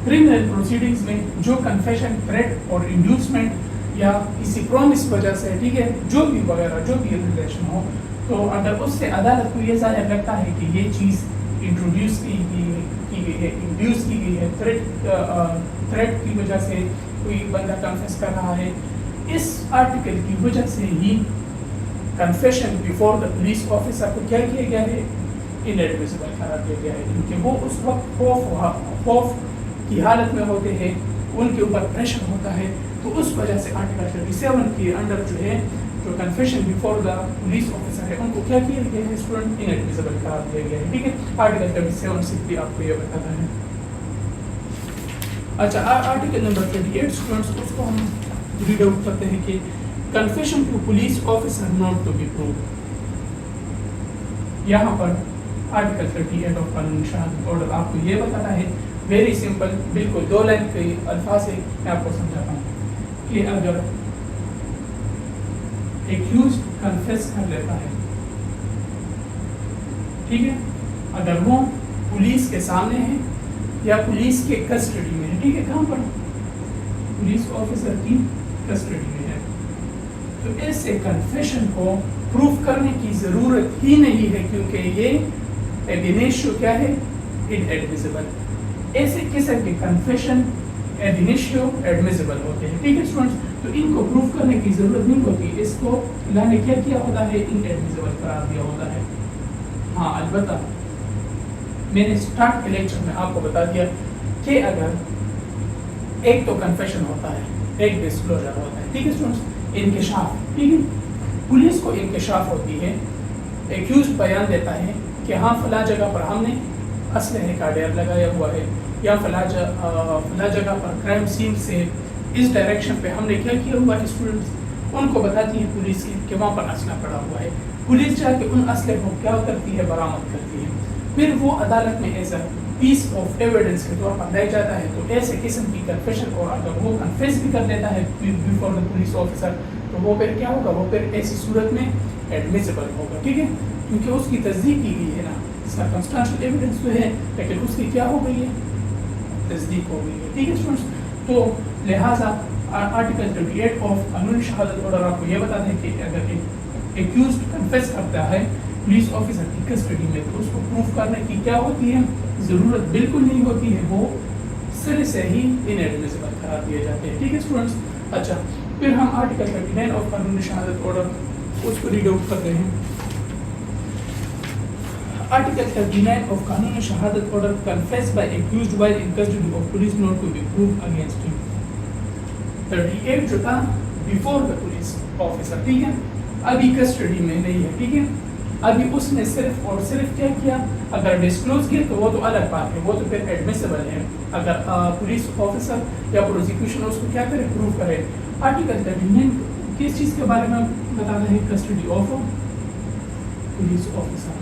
S1: क्रिमिनल प्रोसीडिंग्स में जो कन्फेशन, थ्रेट और इंड्यूसमेंट या किसी प्रॉमिस वजह से, ठीक है, जो भी वगैरह जो भी रिलेशन हो, तो अगर उससे अदालत को ये ज़ाहिर लगता है कि ये चीज़ इंट्रोड्यूस की गई है, इंड्यूस की गई है, थ्रेट की वजह से कोई बंदा कन्फेस कर रहा है, इस आर्टिकल की वजह से ही confession before the police officer को क्या किया गया है, इनएडमिसिबल करार दिया गया है, क्योंकि वो उस वक्त खौफ की हालत में होते हैं, उनके ऊपर प्रेशर होता है, तो उस वजह से आर्टिकल 37 के अंडर जो है, जो confession before the police officer है, उनको क्या किया गया है स्टूडेंट, इनएडमिसिबल करार दिया गया है, ठीक है। आर्टिकल 37 से भी आपको ये बताना है। अच्छा, आर्टिकल नंबर 38 स्टूडेंट्स, उसको हम रीड आउट करते हैं कि confession to police officer not to be proved. यहाँ पर आर्टिकल 38 ऑफ कानूनी शहादत ऑर्डर आपको ये बताता है, वेरी सिंपल, बिल्कुल 2 लाइन के अल्फाज से मैं आपको समझाता हूँ कि अगर एक्यूज्ड कन्फेस कर लेता है, ठीक है, अगर वो पुलिस के सामने है या पुलिस के कस्टडी में है, ठीक है, कहाँ पर पुलिस ऑफिसर की कस्टडी में है, तो ऐसे कन्फेशन को प्रूफ करने की जरूरत ही नहीं है, क्योंकि ये एबिनेशियो क्या है, इनएडमिसिबल। ऐसे किस्म के कन्फेशन एबिनेशियो एडमिसिबल होते हैं, ठीक है स्टूडेंट्स, तो इनको प्रूफ करने की जरूरत नहीं होती, इसको अल्लाह ने क्या किया होता है, इनएडमिसिबल करार दिया होता है। हाँ, अलबत्ता मैंने स्टार्ट के लेक्चर में आपको बता दिया कि अगर एक तो कन्फेशन होता है, एक डिस्क्लोजर होता है, ठीक है स्टूडेंट्स, इंकशाफ, ठीक है, पुलिस को इंकशाफ होती है, एक्यूज बयान देता है कि हाँ फला जगह पर हमने असलहे का ढेर लगाया हुआ है, या फला जगह पर क्राइम सीन से इस डायरेक्शन पे हमने क्या किया हुआ है, स्टूडेंट्स उनको बताती है पुलिस कि वहाँ पर असला पड़ा हुआ है, पुलिस जाके उन असले को क्या करती है, बरामद करती है, फिर वो अदालत में as a piece of evidence के तौर पर लाया जाता है। तो ऐसे किस्म की कन्फेशन, और अगर वो कन्फेस भी कर लेता है बिफोर द पुलिस ऑफिसर, तो वो फिर क्या होगा, वो फिर ऐसी सूरत में एडमिसिबल होगा, ठीक है, क्योंकि उसकी तस्दीक की गई है ना, सर्कमस्टेंशियल एविडेंस तो है लेकिन उसकी क्या हो गई है, तस्दीक हो गई है, ठीक है स्टूडेंट्स। तो लिहाजा आर्टिकल 38 ऑफ कानूनी शहादत ऑर्डर आपको ये बताते हैं कि अगर एक्यूज्ड कन्फेस करता है पुलिस ऑफिसर की कस्टडी में, तो उसको प्रूफ करने की क्या होती है, ज़रूरत बिल्कुल नहीं होती है, वो सिरे से ही इनएडमिसिबल करार दिए जाते हैं, ठीक है स्टूडेंट्स। अच्छा, फिर हम आर्टिकल 39 ऑफ कानूनी शहादत ऑर्डर उसको रीड आउट करते हैं। आर्टिकल 39 ऑफ कानूनी शहादत order, confess by accused while in custody of police not to be proved against him. 38 जो था बिफोर द पुलिस ऑफिसर, ठीक है, अभी कस्टडी में नहीं है, ठीक है, अभी उसने सिर्फ और सिर्फ क्या किया, अगर डिस्क्लोज किया तो वो तो अलग बात है, वो तो फिर एडमिसिबल है, अगर पुलिस ऑफिसर या प्रोसिक्यूशन उसको क्या करे, प्रूव करे। आर्टिकल 39 किस चीज़ के बारे में बताना है, कस्टडी ऑफ पुलिस ऑफिसर।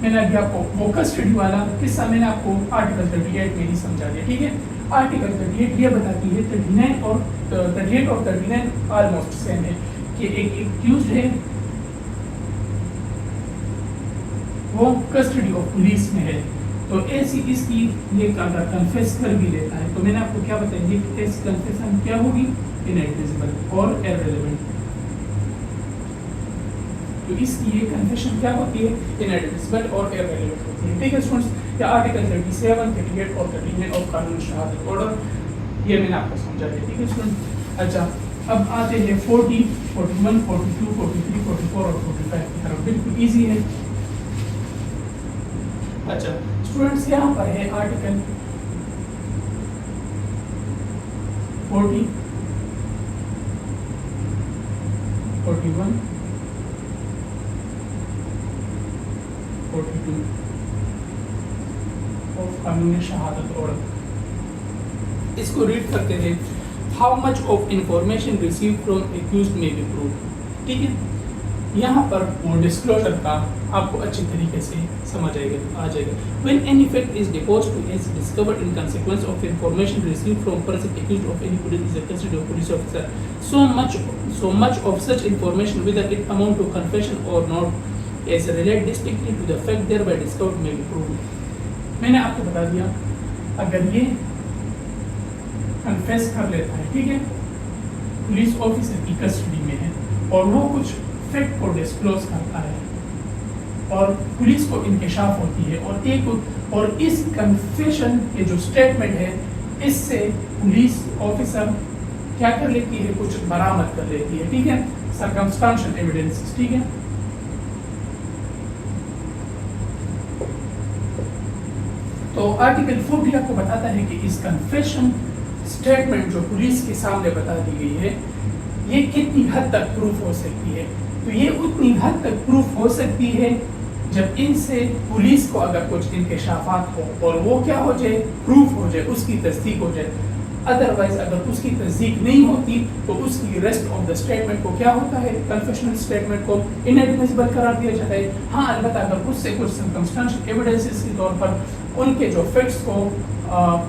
S1: मैंने अभी आपको वो कस्टडी वाला किस्सा मैंने आपको आर्टिकल 38 में ही समझा दिया, ठीक है। आर्टिकल 38 ये बताती है 38 और 39 ऑलमोस्ट सेम है कि एक एक्यूज्ड है, वो कस्टडी ऑफ पुलिस में है, तो ऐसी इसकी ये अगर कन्फेस कर भी लेता है, तो मैंने आपको क्या बताया, ये ऐसी कन्फेशन क्या होगी, इनएडमिसिबल और इररिलेवेंट। तो इसकी ये कन्फेशन क्या होती है, इनएडमिसिबल और इररिलेवेंट होती है, ठीक है स्टूडेंट्स। या आर्टिकल 37, 38 और 39 ऑफ कानूनी शहादत ऑर्डर, ये मैंने आपको समझा दिया, ठीक है स्टूडेंट। अच्छा, अब आते हैं 40, 41, 42, 43, 44 और 45 की तरफ, बिल्कुल ईजी है। अच्छा स्टूडेंट्स, यहाँ पर है आर्टिकल 40, 41, 42 ऑफ कानूनी शहादत ऑर्डर। इसको रीड करते हैं। How much of information receive from accused में बी प्रूव, ठीक है, यहाँ पर वो डिस्क्लोजर का आपको अच्छे तरीके से समझ आ जाएगा। When any fact is deposed to is discovered in consequence of information received from person accused of any crime is a custody of police officer. So much of such information, whether it amount to confession or not, is related distinctly to the fact thereby discovered may be proved. मैंने आपको बता दिया, अगर ये confess कर लेता है, ठीक है, पुलिस ऑफिसर की कस्टडी में है और वो कुछ फैक्ट को डिस्क्लोज करता है और पुलिस को इंकशाफ होती है, और इस कन्फेशन के जो स्टेटमेंट है, इससे पुलिस ऑफिसर क्या कर लेती है, कुछ बरामद कर लेती है, ठीक है, सर्कमस्टेंशियल एविडेंस, ठीक है। तो आर्टिकल 40 आपको बताता है कि इस कन्फेशन स्टेटमेंट जो पुलिस के सामने बता दी गई है, ये कितनी हद तक प्रूफ हो सकती है। तो ये उतनी हद तक प्रूफ हो सकती है जब इनसे पुलिस को अगर कुछ इंकशाफात हो और वो क्या हो जाए, प्रूफ हो जाए, उसकी तस्दीक हो जाए। ادروائز اگر اس کی تصدیق نہیں ہوتی تو اس کی ریسٹ آف دا اسٹیٹمنٹ کو کیا ہوتا ہے, کنفیشنل اسٹیٹمنٹ کو انیڈمیسیبل قرار دیا جاتا ہے. ہاں البتہ اگر اس سے کچھ سرکمسٹانشل ایویڈنسز کے طور پر ان کے جو فیکٹس کو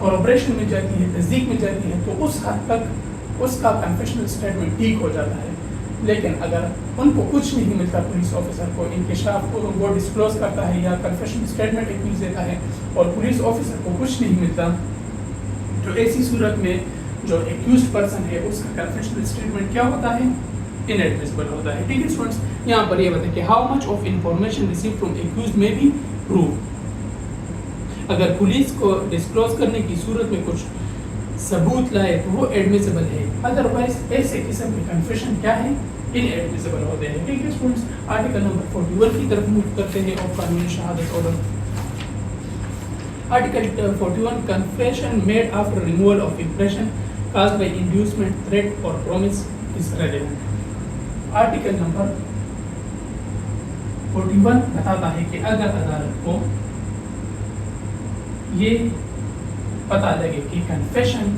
S1: کوربریشن میں جاتی ہے, تصدیق میں جاتی ہے, تو اس حد تک اس کا کنفیشنل اسٹیٹمنٹ ٹھیک ہو جاتا ہے. لیکن اگر ان کو کچھ نہیں ملتا, پولیس آفیسر کو انکشاف کو وہ ڈسکلوز کرتا ہے یا کنفیشن اسٹیٹمنٹ ایکوز دیتا ہے اور پولیس آفیسر کو کچھ نہیں ملتا, تو ایسی صورت میں جو ایکیوزڈ پرسن ہے اس کا کنفیشنل اسٹیٹمنٹ کیا ہوتا ہے, انیڈمیسیبل ہوتا ہے. ٹھیک ہے اسٹوڈنٹس, یہاں پر یہ بتائیں کہ how much of information receive from accused may be prove. اگر پولیس کو ڈسکلوز کرنے کی صورت میں کچھ ثبوت لائے تو وہ ایڈمیسیبل ہے, ادروائز ایسے قسم کے کنفیشن کیا ہے, ان ایڈمیسیبل ہوتے ہیں. ٹھیک ہے اسٹوڈنٹس, آرٹیکل نمبر 41 کی طرف موو کرتے ہیں اور قانونی شہادت order. Article 41 confession made after removal of impression caused by inducement, threat or promise is relevant. Article number 41 بتاتا ہے کہ اگر عدالت کو یہ پتا لگے کہ کنفیشن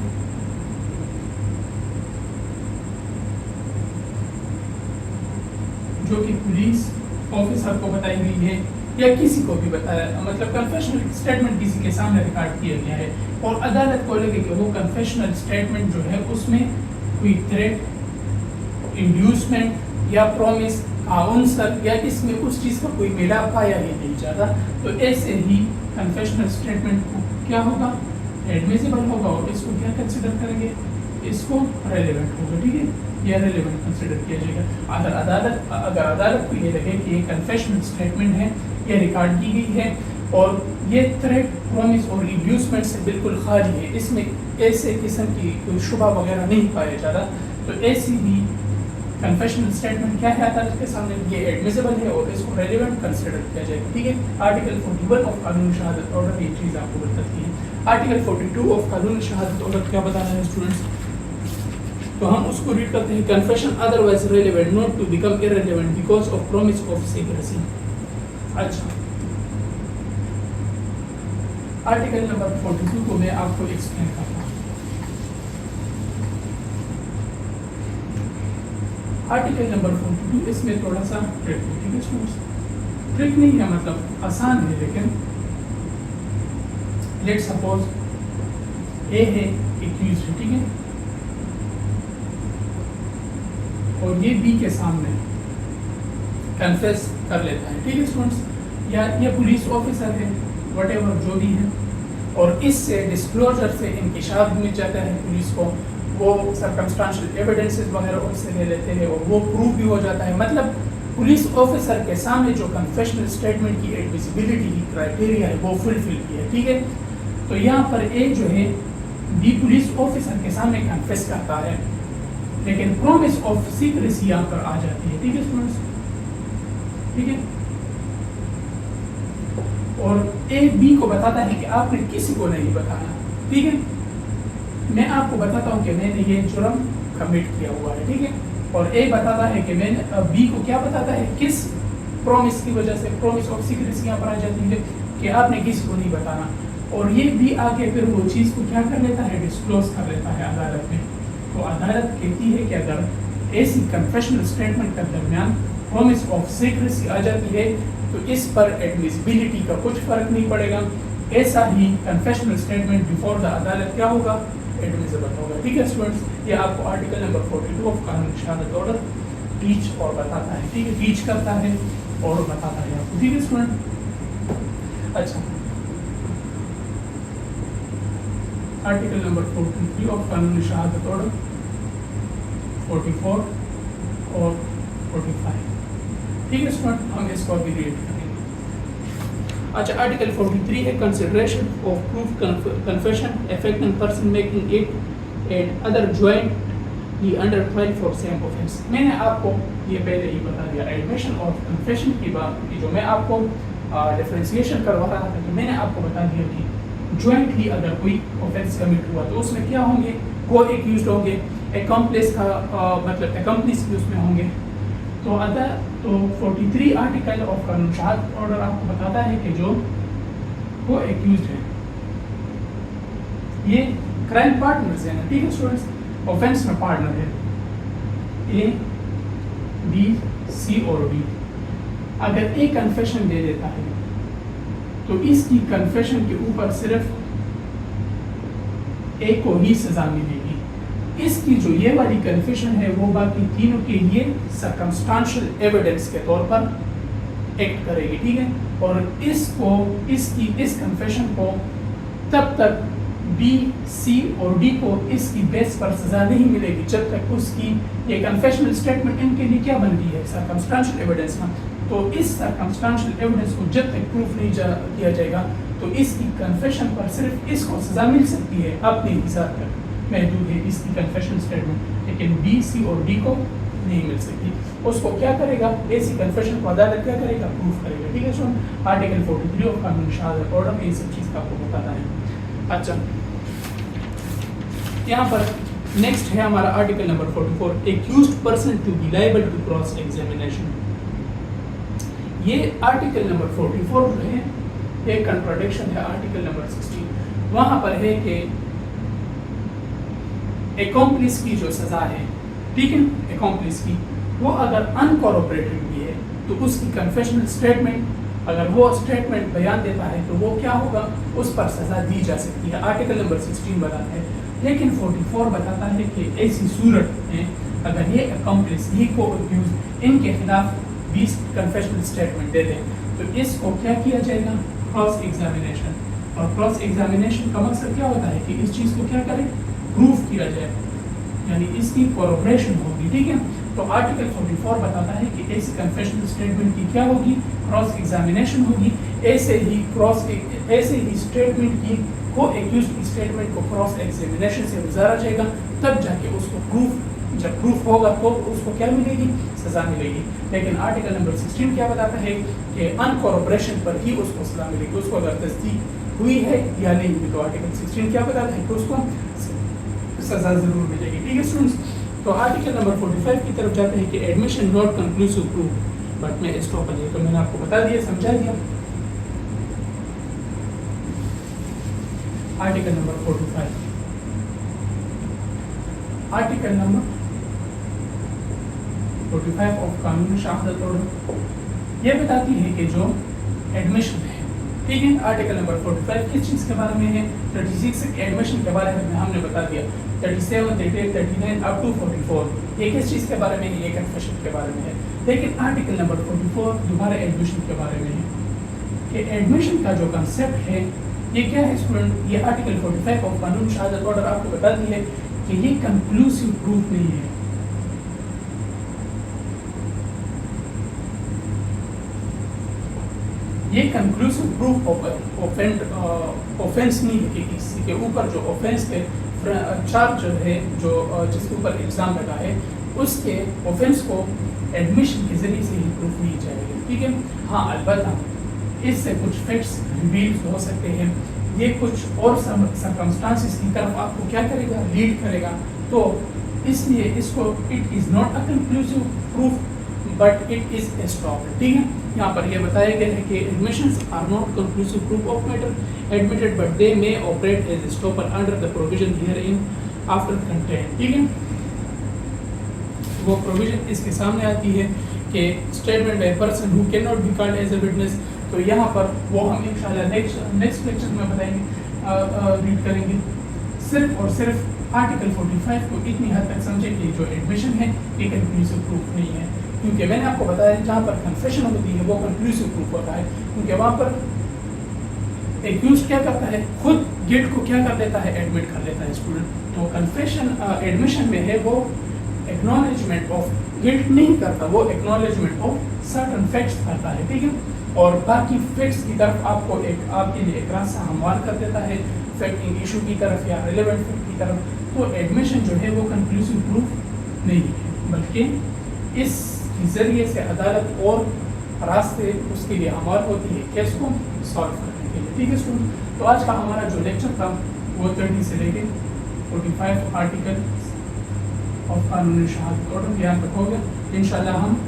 S1: جو کہ پولیس آفیسر کو بتائی گئی ہے یا کسی کو بھی بتایا, مطلب کنفیشنل اسٹیٹمنٹ کسی کے سامنے ریکارڈ کیا گیا ہے اور عدالت کو لگے کہ وہ کنفیشنل اسٹیٹمنٹ جو ہے اس میں کوئی تھریٹ, انڈیوسمنٹ یا پرومس, آنسر یا اس میں اس چیز کا کوئی میلاپ پایا ہی نہیں جاتا, تو ایسے ہی کنفیشنل اسٹیٹمنٹ کو کیا ہوگا, ایڈمیسیبل ہوگا اور اس کو کیا کنسیڈر کریں گے, اس کو ریلیونٹ ہوگا. ٹھیک ہے, یہ ریلیونٹ کنسیڈر کیا جائے گا. اگر عدالت کو یہ لگے کہ یہ کنفیشنل اسٹیٹمنٹ ہے, یہ ریکارڈ کی گئی ہے اور یہ تھریٹ, پرومس اور انڈیوسمنٹ سے بالکل خالی ہے, اس میں ایسے قسم کی کوئی شبہ وغیرہ نہیں پایا جاتا, تو ایسی بھی کنفیشنل اسٹیٹمنٹ کیا ہے عدالت کے سامنے, یہ ایڈمیسیبل ہے اور اس کو ریلیونٹ کنسیڈر کیا جائے گا. ٹھیک ہے, آرٹیکل 41 آف قانون شہادت آرڈر یہ چیز آپ کو بتاتی ہے. آرٹیکل 42 آف قانون شہادت آرڈر کیا بتانا ہے اسٹوڈنٹس, تو ہم اس کو ریڈ کرتے ہیں. Confession otherwise relevant not to become irrelevant because of promise of secrecy. اچھا, آرٹیکل نمبر 42 کو میں آپ کو ایکسپلین کرتا ہوں. آرٹیکل نمبر 42 اس میں تھوڑا سا ٹرک ہے. ٹھیک ہے اسٹوڈنٹس, ٹرک نہیں ہے, مطلب آسان ہے, لیکن لیٹ سپوز اے ہے ایکیوزڈ ہے, ٹھیک ہے, اور یہ بی کے سامنے کنفیس کر لیتا ہے. ٹھیک ہے اسٹوڈنٹس, یا یہ پولیس آفیسر ہے, وٹ ایور جو بھی ہے, اور اس سے ڈسکلوزر سے انکشاف مل جاتا ہے پولیس کو, وہ سرکمسٹانشل ایویڈنسز وغیرہ اس سے لے لیتے ہیں اور وہ پروف بھی ہو جاتا ہے. مطلب پولیس آفیسر کے سامنے جو کنفیشنل اسٹیٹمنٹ کی ایڈمیسیبلٹی کی کرائٹیریا ہے وہ فلفل کی ہے. ٹھیک ہے, تو یہاں پر اے جو ہے بی پولیس آفیسر کے سامنے کنفیس کرتا ہے, لیکن پرومس آف سیکریسی یہاں پر آ جاتی ہے. ٹھیک ہے اسٹوڈنٹس, ٹھیک ہے, اور اے بی کو بتاتا ہے کہ آپ نے کسی کو نہیں بتانا. ٹھیک ہے, میں آپ کو بتاتا ہوں کہ میں نے یہ جرم کمٹ کیا ہوا ہے. ٹھیک ہے, اور اے بتاتا ہے کہ میں نے, بی کو کیا بتاتا ہے, کس پرومس کی وجہ سے, پرومس آف سیکریسی یہاں پر آ جاتی ہے کہ آپ نے کسی کو نہیں بتانا, اور یہ بھی آگے پھر وہ چیز کو کیا کر لیتا ہے, ڈسکلوز کر لیتا ہے عدالت میں. تو عدالت کہتی ہے کہ اگر ایسی کنفیشنل اسٹیٹمنٹ کے درمیان پرومس آف سیکریسی آ جاتی ہے تو اس پر ایڈمیسیبلٹی کا کچھ فرق نہیں پڑے گا, ایسا ہی کنفیشنل اسٹیٹمنٹ بیفور دا عدالت کیا ہوگا, ایڈمیسیبل ہوگا. ٹھیک ہے اسٹوڈنٹس, یہ آپ کو آرٹیکل نمبر 42 آف قانون شہادت آرڈر ٹیچ اور بتاتا ہے. ٹھیک ہے, ٹیچ کرتا ہے اور بتاتا ہے آپ کو. ٹھیک ہے اسٹوڈنٹ, اچھا, آرٹیکل نمبر 43 آف قانون شہادت آرڈر 44 اور 45. ٹھیک ہے اسٹوڈنٹ, ہم اس کو ابھی ریڈ کریں گے. اچھا, آرٹیکل 43 ہے consideration of proof confession affecting person making it and other jointly under trial for same offence. میں نے آپ کو یہ پہلے ہی بتا دیا, ایڈمیشن آف کنفیشن کی بات کی, جو میں آپ کو ڈفرینسیشن کروا رہا تھا, تو میں نے آپ کو بتا دیا کہ جوائنٹلی اگر کوئی آفینس کمٹ ہوا تو اس میں کیا ہوں گے, کو ایکیوزڈ ہوں گے, اکمپلیس کا مطلب اکمپلیس بھی اس میں ہوں گے. تو 43 آرٹیکل آف قانون شہادت آرڈر آپ کو بتاتا ہے کہ جو کو ایکیوزڈ ہے یہ क्राइम पार्टनर्स है ना, ठीक है स्टूडेंट्स, ऑफेंस में पार्टनर है ए बी सी और डी। अगर ए कन्फेशन दे देता है तो इसकी कन्फेशन के ऊपर सिर्फ ए को ही सजा मिलेगी। इसकी जो ये वाली कन्फेशन है वो बाकी तीनों के लिए सर्कमस्टांशियल एविडेंस के तौर पर एक्ट करेगी, ठीक है। और इसको इसकी इस कन्फेशन को तब तक बी सी और डी को इसकी बेस पर सजा नहीं मिलेगी जब तक उसकी ये कन्फेशनल स्टेटमेंट इनके लिए क्या बन रही है, सर्कमस्टांशियल एविडेंस ना। तो इस सर्कमस्टांशियल एविडेंस को जब तक प्रूफ नहीं किया जाएगा तो इसकी कन्फेशन पर सिर्फ इसको सजा मिल सकती है अपने हिसाब तक महदूद है इसकी कन्फेशनल स्टेटमेंट, लेकिन बी सी और डी को नहीं मिल सकती। उसको क्या करेगा, ऐसी कन्फेशन को अदालत क्या करेगा, प्रूफ करेगा, ठीक है। सो आर्टिकल 43 ऑफ कानून शहादत ऑर्डर में ये सब चीज़ का आपको बताना है। अच्छा, यहाँ पर नेक्स्ट है हमारा article number 44, accused person to be liable to cross examination. ये आर्टिकल नंबर 44 जो है एक कंट्राडिक्शन है आर्टिकल नंबर 16। वहाँ पर है कि एकॉम्प्लिस की जो सज़ा है, ठीक है, एकॉम्प्लिस की, वो अगर अनकोऑपरेटिव भी है तो उसकी कन्फेशनल स्टेटमेंट अगर वो स्टेटमेंट बयान देता है तो वो क्या होगा, उस पर सज़ा दी जा सकती है। आर्टिकल नंबर 16 बताता है, लेकिन 44 बताता है कि ऐसी सूरत में अगर ये एकॉम्प्लिस ये को अक्यूज इनके खिलाफ 20 कन्फेशनल स्टेटमेंट दे दें तो इसको क्या किया जाएगा, क्रॉस एग्जामिनेशन। और क्रॉस एग्जामिनेशन का मकसद क्या होता है कि इस चीज़ को क्या करें, प्रूफ किया जाए, यानी इसकी कोऑपरेशन होगी, ठीक है। तो आर्टिकल 44 बताता है कि ऐसी कन्फेशनल स्टेटमेंट की क्या होगी, क्रॉस एग्जामिनेशन होगी। ऐसे ही स्टेटमेंट की को एक्यूज की स्टेटमेंट को क्रॉस एग्जामिनेशन से गुजारा जाएगा, तब जाके उसको प्रूफ, जब प्रूफ होगा तो उसको क्या मिलेगी, सजा मिलेगी। लेकिन आर्टिकल नंबर 16 क्या बताता है कि अनकोऑपरेशन पर ही उसको सजा मिलेगी, उसको अगर तस्दीक हुई है या नहीं हुई तो आर्टिकल 16 क्या बताता है कि उसको सजा जरूर मिलेगी, ठीक है स्टूडेंट्स। तो आर्टिकल नंबर 45 की तरफ जाते हैं कि admission not conclusive proof, but मैं स्टॉप तो मैंने आपको बता दिया, समझा दिया। Article number 45, article number 45 of कानून शहादत ऑर्डर ये बताती है कि जो एडमिशन है, ठीक है, आर्टिकल नंबर 45 किस चीज़ के बारे में है, 36 एडमिशन के बारे में हमने बता दिया, 37, 38, 39 अप टू 44 ये किस चीज़ के बारे में है, ये कन्फेशन के बारे में है। लेकिन आर्टिकल नंबर 44 दोबारा एडमिशन के बारे में है कि एडमिशन का जो कंसेप्ट है ये क्या है स्टूडेंट, ये आर्टिकल 45 ऑफ कानून शहादत ऑर्डर आपको बताती है कि ये कंक्लूसिव प्रूफ नहीं है। ये कंक्लूसिव प्रूफ ऑफेंस नहीं है कि किसी के ऊपर जो ऑफेंस के चार्ज है, जो जिसके ऊपर एग्जाम लगा है, उसके ऑफेंस को एडमिशन के जरिए से ही प्रूफ नहीं जाएगा, ठीक है। हाँ, अलबत्ता इससे कुछ फैक्ट्स रिवील हो सकते हैं, ये कुछ और सर्कमस्टांसेस की तरफ आपको क्या करेगा, लीड करेगा, तो इसलिए इसको it is not a conclusive proof but it is stop, ठीक है। यहाँ पर यह बताया गया है कि admissions are not conclusive proof of matter admitted but they may operate as stopper under the provision hereinafter content, ठीक है। वो प्रोविजन इसके सामने आती है कि statement by person who can not be called as a witness, तो यहाँ पर वो हम इंशाल्लाह नेक्स्ट लेक्चर में बताएंगे, रीड करेंगे। सिर्फ और सिर्फ आर्टिकल 45 को इतनी हद तक समझे कि जो एडमिशन है ये कंक्लूसिव प्रूफ नहीं है, क्योंकि मैंने आपको बताया जहाँ पर कन्फेशन होती है वो कंक्लूसिव प्रूफ होता है, क्योंकि वहाँ पर एक्यूज्ड क्या करता है, खुद गिल्ट को क्या कर देता है, एडमिट कर लेता है स्टूडेंट। तो कन्फेशन एडमिशन में है वो एक्नॉलेजमेंट ऑफ गिल्ट नहीं करता, वो एक्नॉलेजमेंट ऑफ सर्टन फैक्ट्स करता है, ठीक है। और बाकी फैक्ट्स की तरफ आपको आपके लिए एक रास्ता हमवार कर देता है फैक्टिंग इशू की तरफ या रिलेवेंट फैक्ट की तरफ। तो एडमिशन जो है वो कंक्लूसिव प्रूफ नहीं है, बल्कि इस जरिए से अदालत और रास्ते उसके लिए हमवार होती है केस को सॉल्व करने के लिए, ठीक है स्टूडेंट। तो आज का हमारा जो लेक्चर था वो 30 से लेके 45 आर्टिकल ऑफ कानून शहादत ऑर्डर ध्यान रखोगे। इंशाल्लाह हम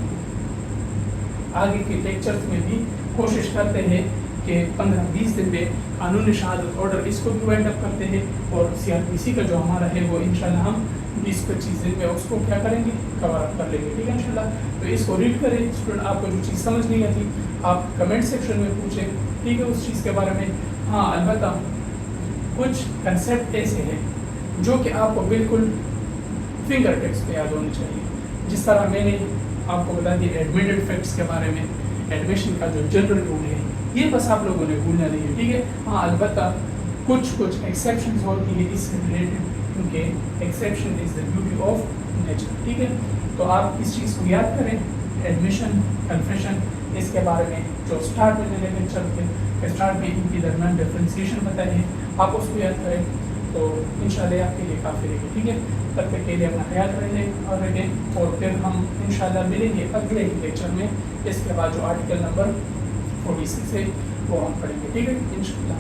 S1: आगे के लेक्चर्स में भी कोशिश करते हैं کہ 15-20 دن میں قانون شہادت آرڈر اس کو بھی وائنڈ اپ کرتے ہیں اور CRPC کا جو ہمارا ہے وہ انشاءاللہ ہم 20-25 دن میں اس کو کیا کریں گے کور اپ کر لیں گے. ٹھیک ہے انشاءاللہ. تو اس کو ریڈ کریں. اسٹوڈنٹ آپ کو جو چیز سمجھ نہیں آتی آپ کمنٹ سیکشن میں پوچھیں. ٹھیک ہے اس چیز کے بارے میں. ہاں البتہ کچھ کنسیپٹ ایسے ہیں جو کہ آپ کو بالکل فنگر ٹپس پہ یاد ہونے چاہیے. جس طرح میں نے آپ کو بتا دیا ایڈمیٹڈ فیکٹس کے بارے میں, ایڈمیشن کا جو جنرل رول ہے یہ بس آپ لوگوں نے بھولنا نہیں ہے. ٹھیک ہے. ہاں البتہ کچھ ایکسیپشنز ہوتی ہے اس سے ریلیٹڈ, کیونکہ exception is the beauty of nature. ٹھیک ہے. تو آپ اس چیز کو یاد کریں. ایڈمیشن, کنفیشن, اس کے بارے میں جو اسٹارٹ میں میں نے لیکچر کے اسٹارٹ میں ان کی درمیان ڈفرینسیشن بتائی ہے آپ اس کو یاد کریں تو انشاءاللہ آپ کے لیے کافی رہے گی. ٹھیک ہے. تب تک کے لیے اپنا خیال رکھیں اور پھر ہم انشاءاللہ ملیں گے اگلے لیکچر میں. اس کے بعد جو آرٹیکل نمبر 46 ہے وہ ہم پڑھیں گے. ٹھیک ہے انشاءاللہ.